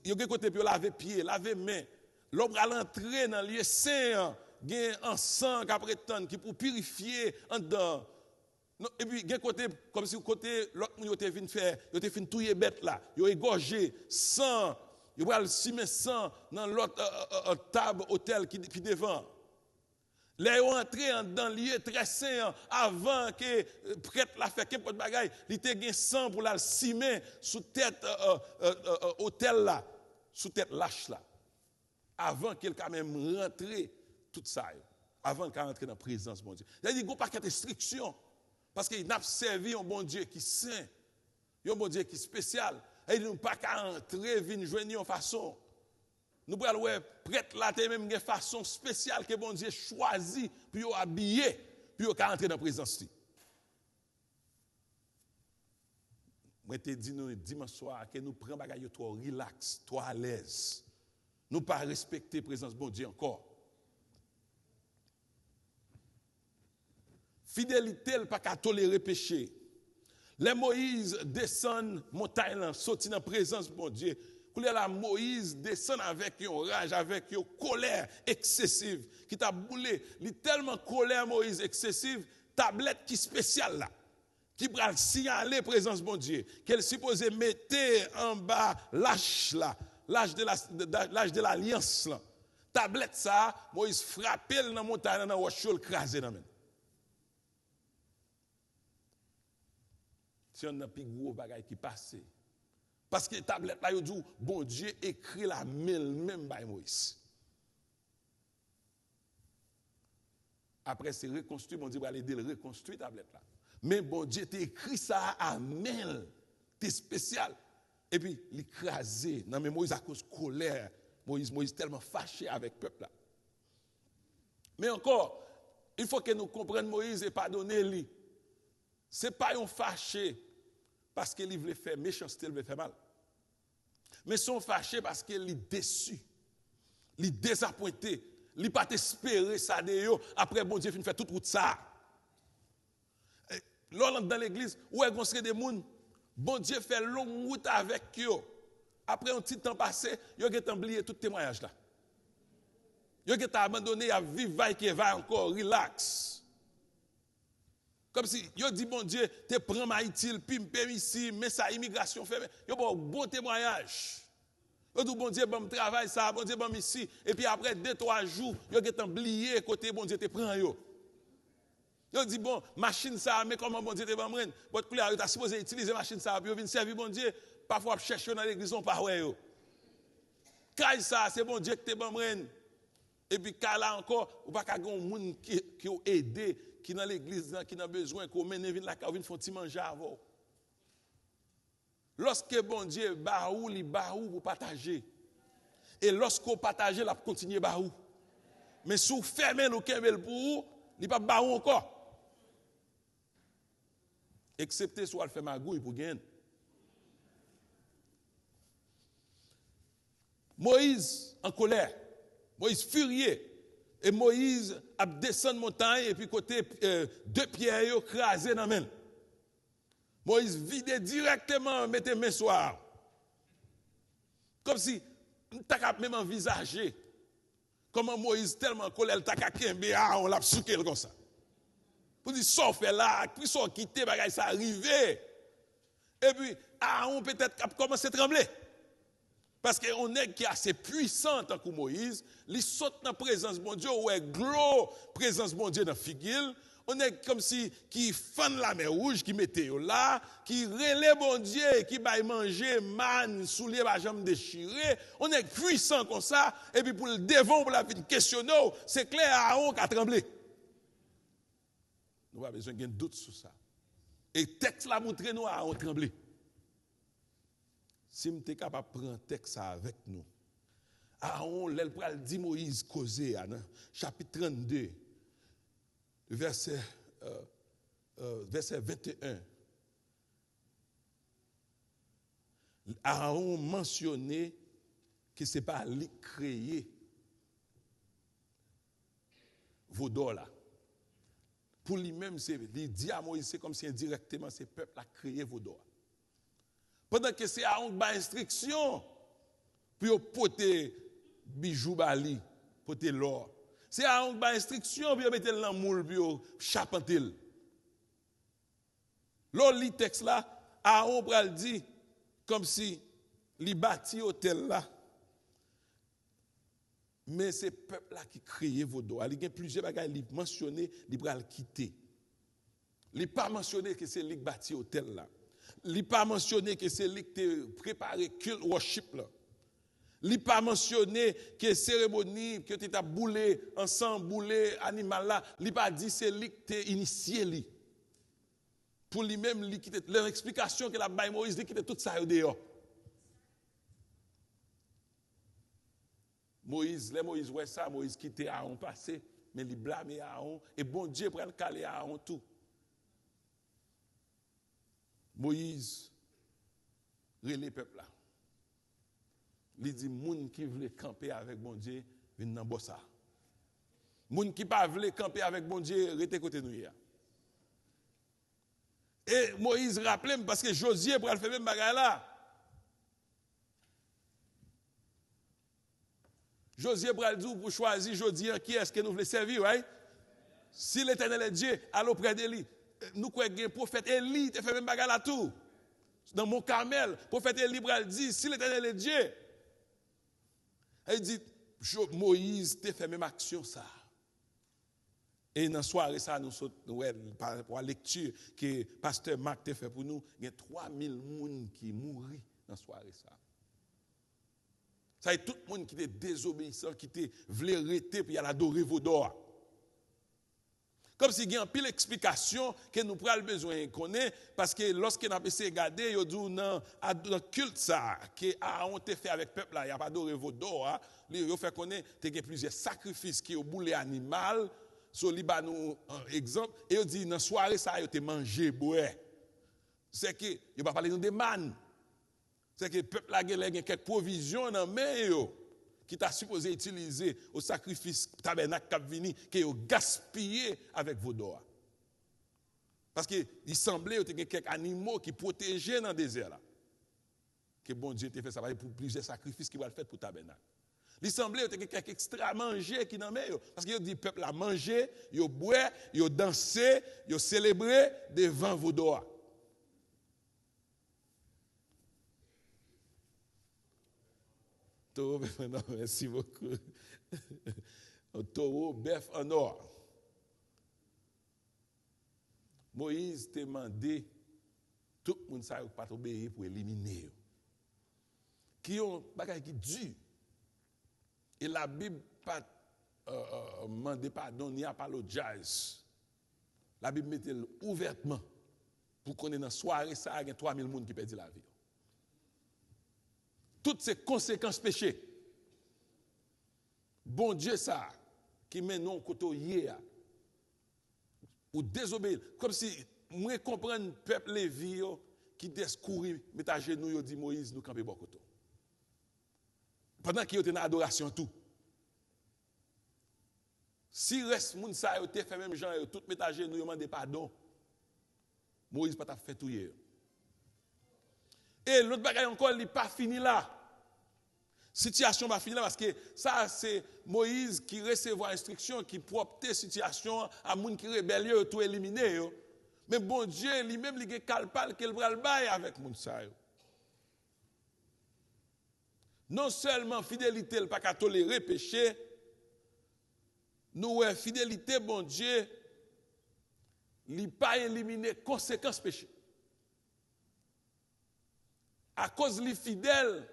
il y a un côté pour laver pieds, laver mains. L'homme va l'entrer dans le lieu saint, il y a un sang qui prétend qui pour purifier en dedans. Et puis il y a un côté comme si côté l'autre il était venu faire, il était venu touiller bête là, il a égorgé sang. Il va le simer sang dans l'autre table hôtel qui devant. Là, ils ont entré dans le lieu très saint avant que prêtre la fait qu'importe bagaille. Il était gain sang pour la simer sous tête hôtel là, sous tête lâche là. Avant qu'il quand même rentre tout ça. Avant qu'il rentre dans la présence de mon Dieu. Il y a dit, il n'y a pas de restriction. Parce qu'il n'a pas servi un bon Dieu qui est saint. Un bon Dieu qui est spécial. Et nous ne pouvons pas entrer, venir joindre en façon. Nous pouvons prêtre là, même une façon spéciale que bon Dieu choisit pour habiller, pour entrer dans la présence. Moi, je te dis dimanche soir que nous prenons bagaille trop relax, trop à l'aise. Nous ne pas respecter la présence de bon Dieu encore. Fidélité, pas qu'à tolérer péché. Les Moïse descendent montagne, sortent dans la présence de mon Dieu. Là, Moïse descend avec une rage, avec une colère excessive qui t'a boulé. Il est tellement colère, Moïse, excessive, tablette qui spéciale là, qui va signaler la présence de mon Dieu, qu'elle supposait mettre en bas l'âge là, l'âge de l'alliance là. Tablette ça, Moïse frappe dans la montagne, dans la roche, le crasé dans la main. Si on a plus gros bagaille qui passe. Parce que la tablette là, il dit, bon Dieu écrit la même by Moïse. Après, c'est reconstruit, bon Dieu va l'aider à reconstruire la tablette là. Mais bon Dieu t'a écrit ça à main, c'est spécial. Et puis, l'écrasé. Non, mais Moïse, à cause de colère, Moïse tellement fâché avec le peuple là. Mais encore, il faut que nous comprenions Moïse et pardonner lui. Ce n'est pas un fâché parce qu'il veut faire méchanceté, il veut faire mal. Mais son fâché parce qu'il est déçu, il est désappointé, il n'a pas espéré ça de eux. Après, bon Dieu, il fait toute route ça. Là, dans l'église, où est-ce qu'on serait des gens? Bon Dieu fait longue route avec eux. Après un petit temps passé, ils ont oublié tout témoignage là. Ils ont abandonné à vivre, vaille qui va encore, relax. Comme si, ils ont dit, bon Dieu, tu prends Haïti, puis me permis ici, mais ça, immigration fait. Ils ont un bon témoignage. Ils ont dit, bon Dieu, bon travail, ça, bon Dieu, bon ici. Et puis après 2-3 jours, ils ont oublié côté, bon Dieu, te prend yo. Ils dit, bon, machine ça, mais comment bon Dieu te prend? Votre couleur, tu as supposé utiliser machine ça, puis vous venez servir bon Dieu. Parfois, chercher dans l'église, on pas ouais yo. Quand ça, c'est bon Dieu que te prend. Et puis, quand là encore, ou pas qu'à un monde qui a aidé, qui dans l'église, qui a besoin, qu'on mène la cave, ils font petit manger avant. Lorsque bon Dieu baou, il baou pour partager. Et lorsqu'on partage, il continue baou. Mais si vous fermez le kembel pour vous, il pas baou encore. Excepté soit le fait magouille pour gagner. Moïse en colère, Moïse furieux, et Moïse a descendu montagne et puis côté 2 pierres écrasées dans la main. Moïse vidait directement, mettait main soir. Comme si, tu as même envisagé comment Moïse tellement en colère, tu as on l'a souqué comme ça. Pour dire, ça fait là, puis ça quitté, ça arrivé. Et puis, on peut-être commencé à trembler. Parce qu'on est qui est assez puissant tant que Moïse, il saute dans la présence de mon Dieu, ou est glow, présence de mon Dieu dans la figure. On est comme si qui fan la mer rouge, qui mettait là, qui relève mon Dieu, qui va manger man, soulier, va jamais déchirer. On est puissant comme ça, et puis pour le devant, pour la vie questionner, c'est clair, Aaron qui a tremblé. Nous avons besoin d'un doute sur ça. Et le texte l'a montré, nous Aaron tremblé. Si nous sommes capables de prendre un texte avec nous, Aaron, l'Elpral dit Moïse causé, chapitre 32, verset 21. Aaron mentionné que ce n'est pas lui qui créé vos dors là. Pour lui-même, il dit à Moïse, c'est comme si indirectement, ce peuple a créé vos dors. Pendant que c'est Aaron qui a instruction pour porter bijoux bali, porter l'or. C'est Aaron qui a instruction pour mettre dans le moule pour charpenter. L'autre li texte là, Aaron pral dit comme si il bâti hôtel là. Mais c'est le peuple là qui crée vos doigts. Il y a plusieurs bagages qui mentionné, il pral quitter. Il n'a pas mentionné que c'est lui qui bâti hôtel là. Il n'a pas mentionné que c'est lui qui a préparé culte worship là. Il n'a pas mentionné que cérémonie, que tu as boulé ensemble, boulé animal là. Il n'a pas dit que c'est lui qui a initié lui. Pour lui-même, l'explication que la Bible Moïse dit qu'il était tout ça dehors. Moïse ouais ça, Moïse quittait Aaron passé, mais il blâmait Aaron, et bon Dieu prend le calé à Aaron tout. Moïse, relève le peuple là. Il dit, moun qui veut camper avec bon Dieu, viennent dans bossa. Moun qui pas veut camper avec bon Dieu, rete côté nous. Et Moïse rappelait parce que Josué pour faire même bagarre là. Josué pour dire pour choisir Josué qui est-ce que nous voulons servir, right? Si l'Éternel est Dieu, allons près de lui. Nous croyons que le prophète Élie te fait même bagarre là tout. Dans mon Carmel, le prophète Élie dit si l'Éternel est Dieu. Il dit Moïse te fait même action ça. Et dans la soirée, ça, nous pour la lecture que pasteur Marc te fait pour nous, il y a 3000 personnes qui mourent dans la soirée. Ça y est, tout le monde qui était désobéissant, qui était voulu arrêter, puis il a adoré vos dors. Comme si il y a une pile explication que nous prenons besoin de connaître, parce que lorsque nous avons essayé de regarder, il y a dit dans le culte ça, que on te fait avec le peuple, il n'y a pas d'oré vaudor, il fait connaître, il y a plusieurs sacrifices qui ont boulé animal, sur le Liban, exemple, et il dit dans la soirée, ça, il a mangé, boire. C'est que, il ne va pas parler de man. C'est que le peuple a quelques provisions dans les mains, qui t'a supposé utiliser au sacrifice tabernacle qui venu, qui ont gaspillé avec vos doigts. Parce qu'il semblait qu'il y avait quelques animaux qui protégeaient dans le désert. Là. Que bon Dieu t'a fait ça pour plusieurs sacrifices qu'il va faire pour le tabernacle. Il semblait qu'il y avait quelques extra manger qui n'en met. Parce qu'il dit le peuple a mangé, il a boit, il a dansé, il a célébré devant vos doigts. Taureau, bœuf en or, merci beaucoup. Un taureau, bœuf en or. Moïse t'a demandé, tout le monde ne savait pas obéir pour éliminer. Qui ont des bagages qui durent. Et la Bible pas demande pardon ni apologize. La Bible mettait ouvertement pour qu'on ait dans la soirée, ça il y a 3000 personnes qui perdent la vie. Toutes ces conséquences péchés. Bon Dieu, ça, qui mène non côté ou désobéir. Comme si, moi, comprendre le peuple Lévi qui discourir, met à genoux, dit Moïse, nous camper beaucoup. Pendant qu'il était dans l'adoration, tout. Si reste moun sa yo te fait même gens, tout met à genoux, demande pardon. Moïse pas fait tout hier. Et l'autre bagaille encore, il n'est pas fini là. Situation va finir là parce que ça, c'est Moïse qui recevait instruction, qui propte situation à moun qui rébellieux, tout éliminer. Mais bon Dieu, lui-même, il a calpal qu'il va le bail avec moun sa yo. Non seulement fidélité, il n'a pas qu'à tolérer péché, nous, fidélité, bon Dieu, il n'a pas éliminé conséquences péché. À cause de fidèle,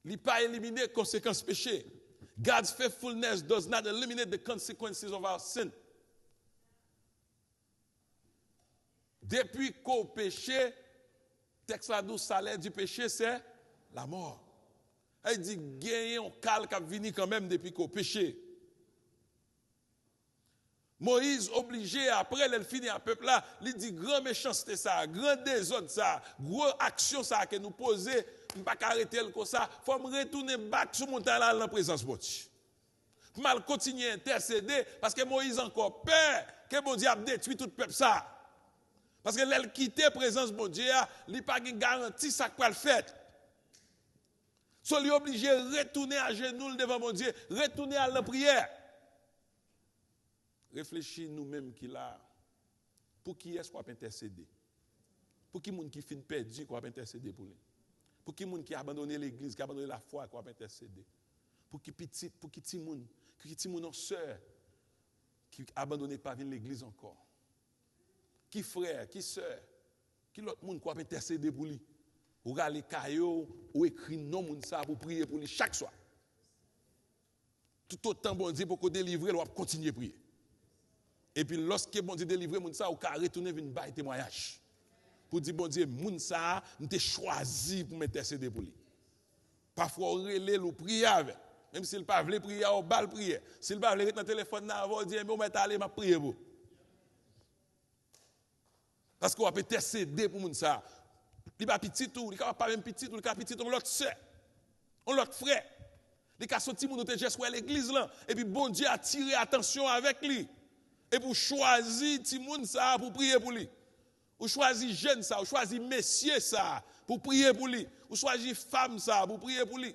il n'a pas éliminé conséquences péché. God's faithfulness does not eliminate the consequences of our sin. Depuis qu'au péché, texte la douce salaire du péché, c'est la mort. Il dit, gagner un cal qui a venu quand même depuis qu'au péché. Moïse obligé, après il finit à peuple là, il dit, grand méchanceté ça, grand désordre ça, gros action ça que nous posons, je ne peux pas arrêter comme ça, il faut me retourner battre sur montagne là dans la présence de Dieu. Mal continuer à intercéder, parce que Moïse encore peur que bon Dieu a détruit tout le peuple ça. Parce que l'elle quitte la présence de bon Dieu, il n'a pas de garantie ça qu'il le fait. So, il est obligé de retourner à genoux devant mon Dieu, retourner à la prière. Réfléchis nous-mêmes qui là. Pour qui est-ce qu'on va intercéder? Pour qui est-ce qui finit perdu qu'on va intercéder pour lui? Pour qui est-ce qui a abandonné l'église, qui a abandonné la foi qu'on va intercéder? Pour qui petit monde, en sœur, qui a abandonné pas venir l'église encore? Qui frère, qui sœur, qui l'autre monde qu'on va intercéder pour lui? Ou aller caillou ou écrit non moun ça pour prier pour lui chaque soir. Tout autant bon Dieu pour qu'on délivre, on va continuer à prier. Et puis lorsque bon Dieu délivre moun ça, on va retourner venir bailler témoignage. Pour dire bon Dieu, moun ça, nous t'ai choisi pour m'intercéder pour lui. Parfois on relève ou prier avec. Même s'il pas veut prier, on va prier. S'il pas veut dans le téléphone, on va dire mais on va aller m'a prier pour. Parce qu'on va intercéder pour moun ça. Il n'est pas petit tout, il n'est pas même petit tout, il est petit tout, on l'autre sœur, on l'autre frère. Il a sorti mon juste à l'église là, et puis bon Dieu a tiré attention avec lui. Et pour choisir Timoun ça pour prier pour lui. Ou choisir jeune ça, ou choisir messieurs ça pour prier pour lui. Ou choisir femme ça pour prier pour lui.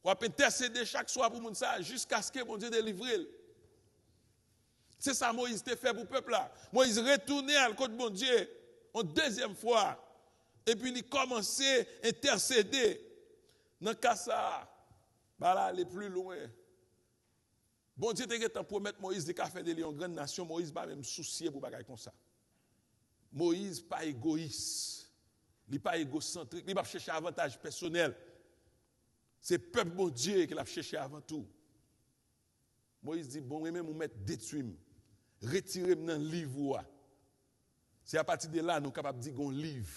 On va intercéder chaque soir pour moun ça jusqu'à ce que bon Dieu délivre. C'est ça Moïse t'a fait pour le peuple là. Moïse retourné à côté de bon Dieu. Une deuxième fois, et puis il commençait à intercéder. Dans le cas ça, là, aller plus loin. Bon Dieu était temps pour mettre Moïse de faire de une grande nation. Moïse pas même soucié pour bagaille comme ça. Moïse pas égoïste, il pas égocentrique, il pas chercher avantage personnel. C'est le peuple bon Dieu qui l'a cherché avant tout. Moïse dit, bon, moi-même, vous mettre détruire, retirer dans le livre. C'est à partir de là, nous sommes capables de dire qu'on livre.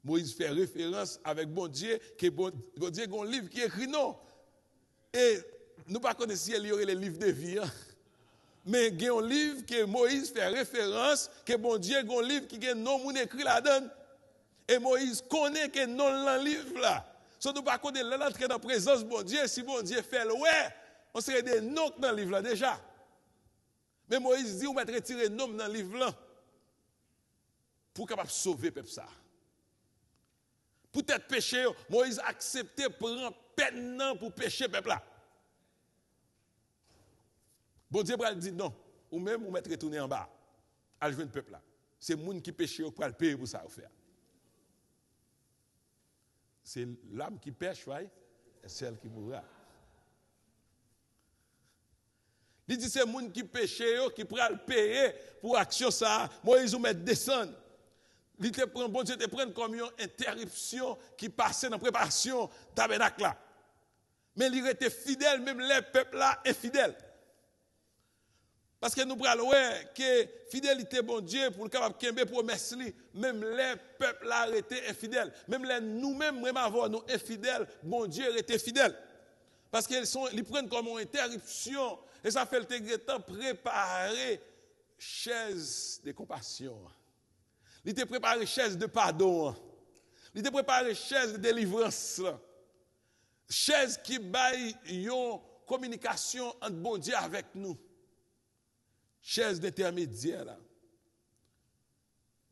Moïse fait référence avec bon Dieu, que bon Dieu a un livre qui écrit non. Et nous ne connaissons pas si il y aurait les livres de vie. Hein. Mais il y a un livre que Moïse fait référence, que bon Dieu a un livre qui a non moun écrit là-dedans. Et Moïse connaît que non dans le livre là. So nous ne connaissons pas l'entrée dans la présence de bon Dieu. Si bon Dieu fait le ouais, on serait des noms dans le livre là déjà. Mais Moïse dit, on va retirer nom dans le livre là pour capable sauver le peuple ça. Peut-être péché, Moïse accepté prendre peine pour pécher le peuple là. Bon Dieu va dire non, ou même vous mettre retourner en bas, à jouer le peuple là. C'est les gens qui pêchent pour le payer pour ça faire. C'est l'âme qui pêche, ouais, et celle qui mourra. Il dit c'est les gens qui pêchent qui pourra le payer pour action ça. Moïse vous met descendre. Il te prend, bon Dieu te prend comme une interruption qui passait dans la préparation tabernacle là. Mais il était fidèle, même les peuples là infidèles. Parce que nous prenons que fidélité bon Dieu pour le capable de promesse même les peuples là étaient infidèles. Même les nous-mêmes, même avant nous infidèles, bon Dieu était fidèle. Parce qu'ils prennent comme une interruption et ça fait le temps préparer chaise de compassion. Il te préparé chaise de pardon. Il te préparé chaise de délivrance. Chaise qui baille une communication entre bon Dieu avec nous. Chaise d'intermédiaire là.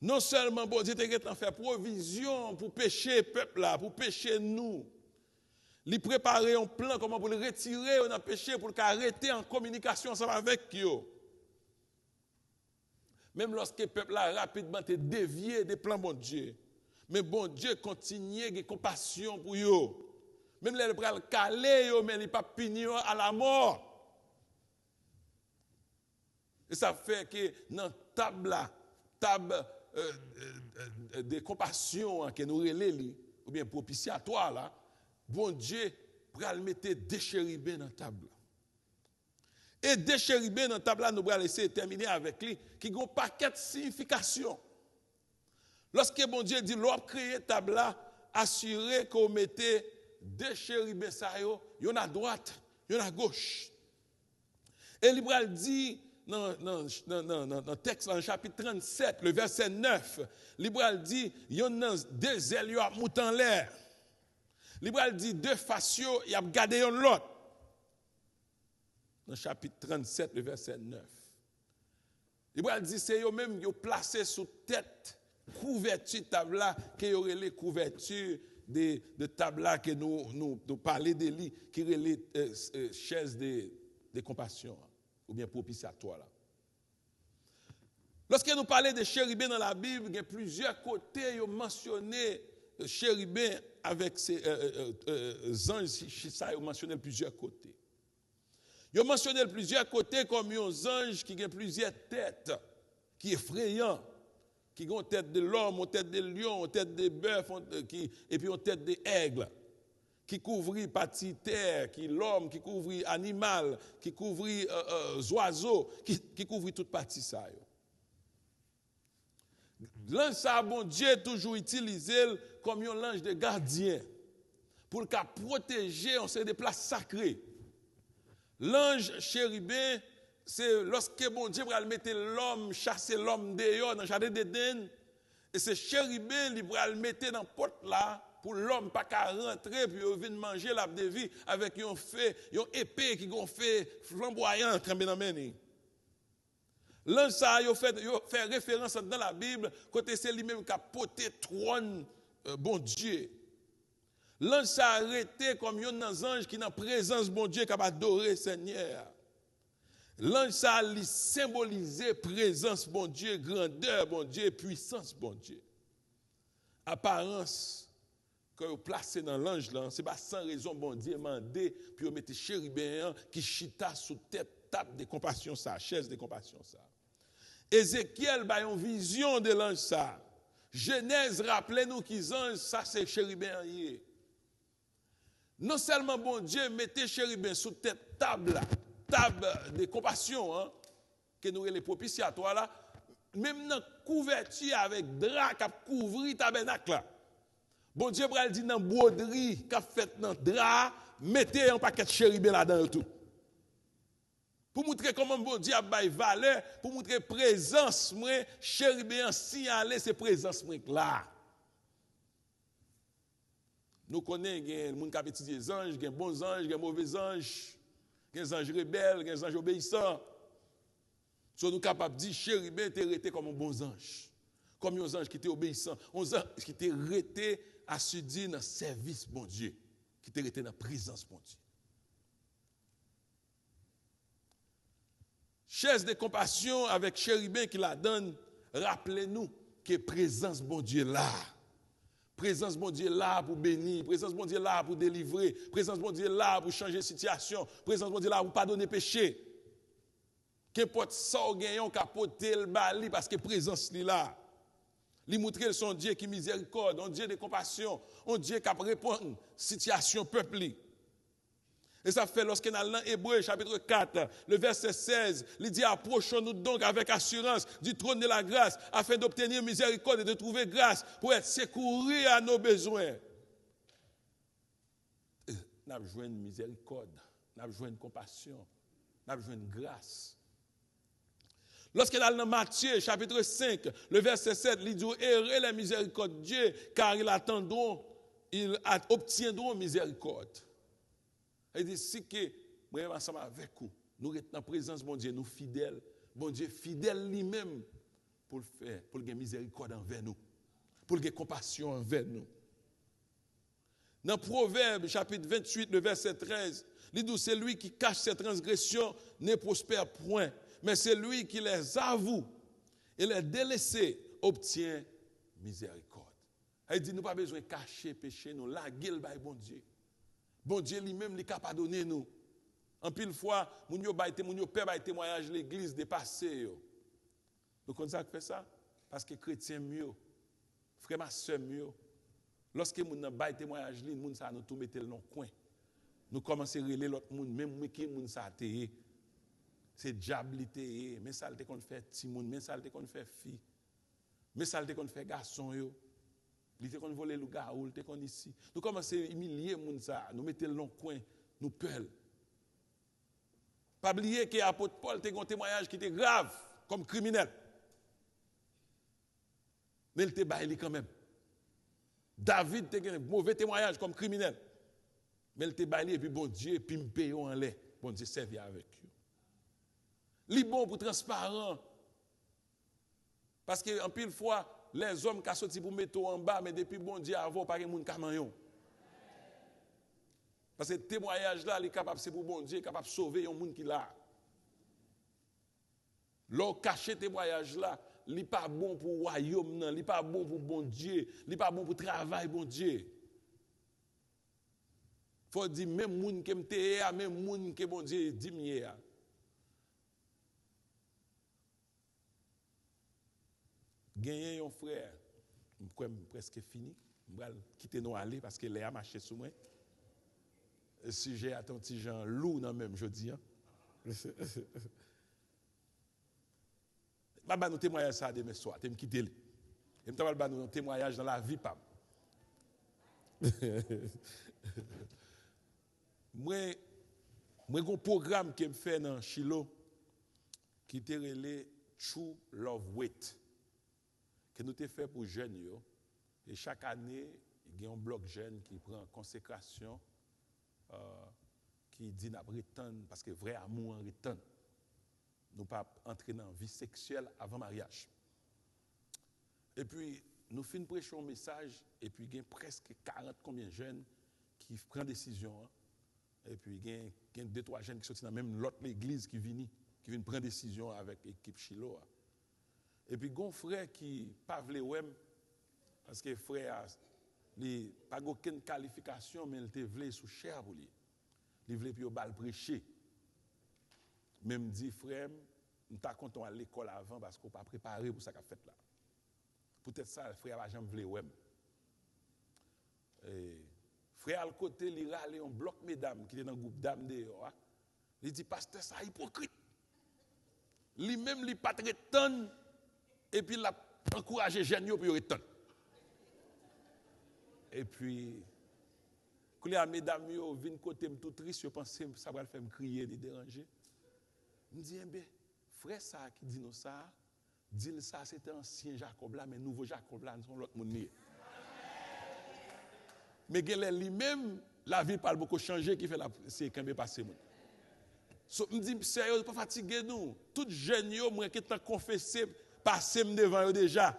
Non seulement bon Dieu t'a fait provision pour pécher peuple là, pour pécher nous. Il préparer un plan comment pour le retirer dans le péché pour l'arrêter en communication ensemble avec eux. Même lorsque le peuple a rapidement été dévié des plans bon Dieu. Mais bon Dieu continue de compassion pour eux. Même les bras calés, mais il pas puni à la mort. Et ça fait que dans la table de compassion que nous relèvons, ou bien propitiatoire, là, bon Dieu va le mettre des chérubins dans la table. Et des chérubins dans la table, nous allons laisser terminer avec lui, qui ont un paquet de significations. Lorsque bon Dieu dit, l'on créé table là, assurez qu'on mette des chérubins, il y en a à droite, il y en a à gauche. Et il dit, dans le texte, dans le chapitre 37, le verset 9, il dit, il y en a deux ailes, il y a en l'air. Il dit, deux faciaux, il y a gardé l'autre. Dans le chapitre 37, le verset 9. Il dit, c'est eux-mêmes qui ont placé sous tête couverture table là, qui aurait les couvertures de table là que nous parlons de lui, qui aurait les chaises de compassion, ou bien propitiatoire là. Lorsque nous parlons de chérubins dans la Bible, il y a plusieurs côtés, ils ont mentionné chérubins avec ces anges, ça, ils ont mentionné plusieurs côtés. Ils ont mentionné plusieurs côtés comme un ange qui a plusieurs têtes, qui est effrayant, qui ont une tête de l'homme, une tête de lion, une tête de bœuf, et puis une tête d'aigle, qui couvrit partie terre, qui l'homme, qui couvrit animal, qui couvrit oiseaux, qui couvrit toute partie ça. L'ange ça, bon Dieu toujours utilisé comme un ange de gardien pour qu'il protéger on sait des places sacrées. L'ange chérubin, c'est lorsque bon Dieu va mettre l'homme, chasser l'homme dehors dans le jardin d'Éden, et c'est chérubin qui va le mettre dans la porte là pour l'homme pas qu'à rentrer puis il vient manger l'arbre de vie avec un feu, une épée qui gon fait flamboyant trembler dans main. L'ange ça il fait référence dans la Bible côté c'est lui-même qui a porté trône bon Dieu. L'ange ça arrêté comme un ange qui dans présence bon Dieu qui a adoré Seigneur. L'ange ça lui symboliser présence bon Dieu, grandeur bon Dieu, puissance bon Dieu. Apparence que vous placez dans l'ange là, c'est pas sans raison bon Dieu mandé puis vous mettez chérubin qui chita sous tête table de compassion ça, chaise de compassion ça. Ézéchiel a une vision de l'ange ça. Genèse rappelez-nous qu'ils ange ça c'est chérubin. Non seulement bon Dieu mettez chérubin sous tête table là, table de compassion, hein, que nous les propitiatoires là, même dans couverture avec drap qui couvrir tabernacle là. Bon Dieu pral dit dans broderie qu'a fait dans drap, mettez un paquet de chérubins là-dedans tout. Pour montrer comment bon Dieu a bail valeur, pour montrer présence moi, chérubin signaler c'est présence moi là. Nous connaissons les gens qui ont étudié les anges, les bons anges, les mauvais anges, les anges rebelles, les anges obéissants. So nous sommes capables de dire chérubin était resté comme un bon ange. Comme un ange qui était obéissant, un ange qui était resté assidu dans le service bon Dieu, qui était resté dans la présence bon Dieu. Chaise de compassion avec chérubin qui la donne, rappelez-nous que présence bon Dieu là. Présence bon Dieu là pour bénir, présence bon Dieu là pour délivrer, présence bon Dieu là pour changer la situation, présence bon Dieu là pour pardonner péché. Qu'importe ça ou gagnant capoter le bali parce que présence li là. Li montrer son Dieu qui miséricorde, un Dieu de compassion, un Dieu qui répond situation peuple li. Et ça fait lorsqu'on a dans Hébreu chapitre 4, le verset 16, il dit approchons-nous donc avec assurance du trône de la grâce afin d'obtenir miséricorde et de trouver grâce pour être secouru à nos besoins. Nous avons besoin de miséricorde, nous avons besoin de compassion, nous avons besoin de grâce. Lorsqu'on a dans Matthieu chapitre 5, le verset 7, il dit errez la miséricorde de Dieu car ils obtiendront miséricorde. Il dit, si que, moi, ensemble avec vous, nous sommes en présence de bon Dieu, nous fidèles, bon Dieu fidèle lui-même pour le faire, pour le gagner miséricorde envers nous, pour le gagner compassion envers nous. Dans Proverbe, chapitre 28, le verset 13, il dit, c'est lui qui cache ses transgressions, ne prospère point, mais c'est lui qui les avoue et les délaissés obtient miséricorde. Il dit, nous n'avons pas besoin de cacher péché, nous, la gueule, bon Dieu. Bon Dieu lui-même n'est capable de donner nous. En pile fois, mon père a témoignage l'église dépassé. Vous connaissez ça qui fait ça? Parce que chrétien mieux, frère ma soeur mieux. Lorsque mon a témoignage li, moun ça nous tout mettre dans coin. Nous commençons à relayer l'autre monde, même qui moun ça té. C'est diablité, mais ça le qu'on fait petit monde, mais ça le qu'on fait fille. Mais ça le qu'on fait garçon yo. Il était qu'on volait le gars, il était qu'on ici. Nous commençons à humilier moun ça, nous mettons le long coin, nous peur. Pas oublier que l'apôtre Paul était un témoignage qui était grave comme criminel. Mais il était baillé quand même. David était un mauvais témoignage comme criminel. Mais il était baillé et puis bon Dieu, puis me paye en l'air. Bon Dieu servi avec lui. Il est bon pour transparent. Parce que en pile fois, les hommes qui sont sortis pour mettre en bas, mais depuis bon Dieu avant, pas de monde qui mayon. Parce que le témoignage là, il est capable, c'est pour bon Dieu, il est capable de sauver un monde qui là. L'on cache le témoignage là, il n'est pas bon pour le royaume, il n'est pas bon pour bon Dieu, il n'est pas bon pour le travail, bon Dieu. Il faut dire, même monde qui me même monde qui bon Dieu dit mieux. Gagner un frère, je presque fini, je vais quitter nous aller parce que Léa marché sous moi. Le sujet à ton petit Jean loup dans même jeudi. Je vais nous témoigner ça demain soir, je vais me quitter. Je vais nous témoignage dans la vie. Moi, j'ai un programme que je fais dans Chilo qui est relé True Love Wait. Que nous avons fait pour jeunes. Et chaque année, il y a un bloc jeune qui prend consécration, qui dit n'a pas parce que vrai amour en retenir. Nous ne pas entrer dans la vie sexuelle avant mariage. Et puis, nous finissons prêcher un message, et puis il y a presque 40 combien de jeunes qui prennent décision. Et puis il y a 2-3 jeunes qui sont dans même l'autre église qui viennent prendre décision avec l'équipe Chilo. Et puis, il y a un frère qui n'a pas voulu, parce que le frère n'a pas aucune qualification, mais il voulait sous chair pour lui. Il voulait puis il prêcher. Même dit, frère, nous sommes contents à l'école avant parce qu'on n'a pas préparé pour ça qu'a fait là. Peut-être ça, le frère n'a jamais voulu. Frère, à côté, il a allé un bloc mesdames qui était dans le groupe dames dehors. Il dit, pasteur, ça hypocrite. Lui-même, il pas très tonne, et puis il a encouragé les jeunes pour y tonne. Et puis, quand les mesdames viennent côté tout triste, je pense que ça va le faire me crier, me déranger. Je me dis, eh bien, frère ça qui dit nous ça, dit ça, c'était ancien Jacob là, mais nouveau Jacob là, nous sommes l'autre monde. Mais lui-même, la vie parle beaucoup changé qui fait la c'est quand même passé. So, me dit sérieux, pas fatigué nous. Tout jeune yo moi qui t'en confessé passé devant eux déjà.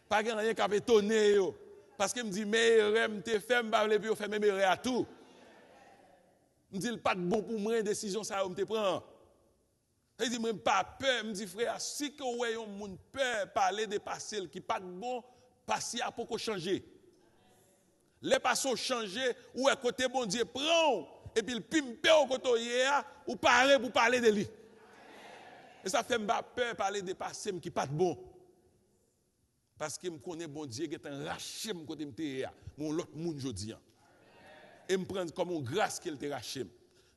Pas rien qui avait étonné yo. Parce que me dit mais rem te fait me parler puis faire même à tout. Me dit pas de bon pour moi décision ça me te prend. Il dit même pas peur, me dit frère si que ouais un monde peur parler de passé qui pas de bon passé a beaucoup changer. Les passions changent, ou à côté bon Dieu prend, et puis il pimpe au côté ou parler pour parler de lui. Et ça fait pas peur parler de passé qui pas de bon. Parce que je connais bon Dieu qui est un raché côté m'te mon l'autre monde jodi. Et me prendre comme une grâce qu'il te raché.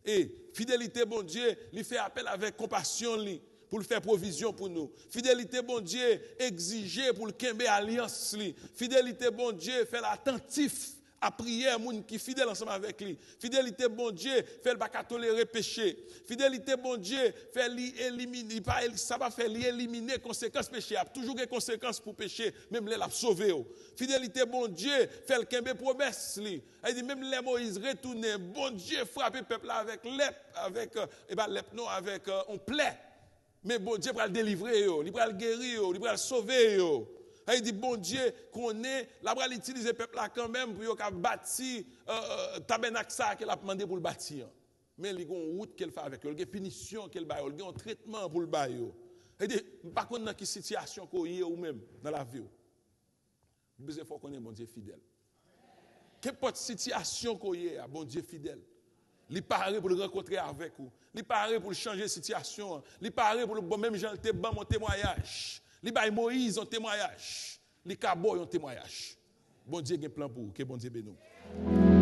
Et fidélité bon Dieu, lui fait appel avec compassion lui pour faire provision pour nous. Fidélité bon Dieu, exiger pour le kembe alliance lui. Fidélité bon Dieu, fait l'attentif à prier moun qui fidèle ensemble avec lui. Fidélité bon Dieu, fait le pas tolérer péché. Fidélité bon Dieu, fait l'éliminer, ça va faire éliminer conséquences péché. Il y a toujours des conséquences pour péché, même les l'a sauvé. Fidélité bon Dieu, fait le kembe promesse lui. Il dit même les Moïse retourner, bon Dieu frapper peuple avec on plaît. Mais bon Dieu va le délivrer, il va le guérir, il va le sauver. Il dit, bon Dieu, qu'on est, là, il va utiliser le peuple là quand même pour bâtir tabernacle ça qu'il a demandé pour le bâtir. Mais il y a une route qu'il fait avec eux, il y a une punition qu'il fait, il y a un traitement pour le bâtir. Il dit, par contre, dans quelle situation qu'on y est ou même dans la vie, il faut qu'on ait bon Dieu fidèle. Quelle situation qu'on y est, bon Dieu fidèle. Il paraît pour le rencontrer avec vous. Il paraît pour changer la situation. Il paraît pour le bon même Jean le bon mon témoignage. Il bail Moïse un témoignage. Il caboy un témoignage. Bon Dieu a un plan pour vous. Que bon Dieu bénisse.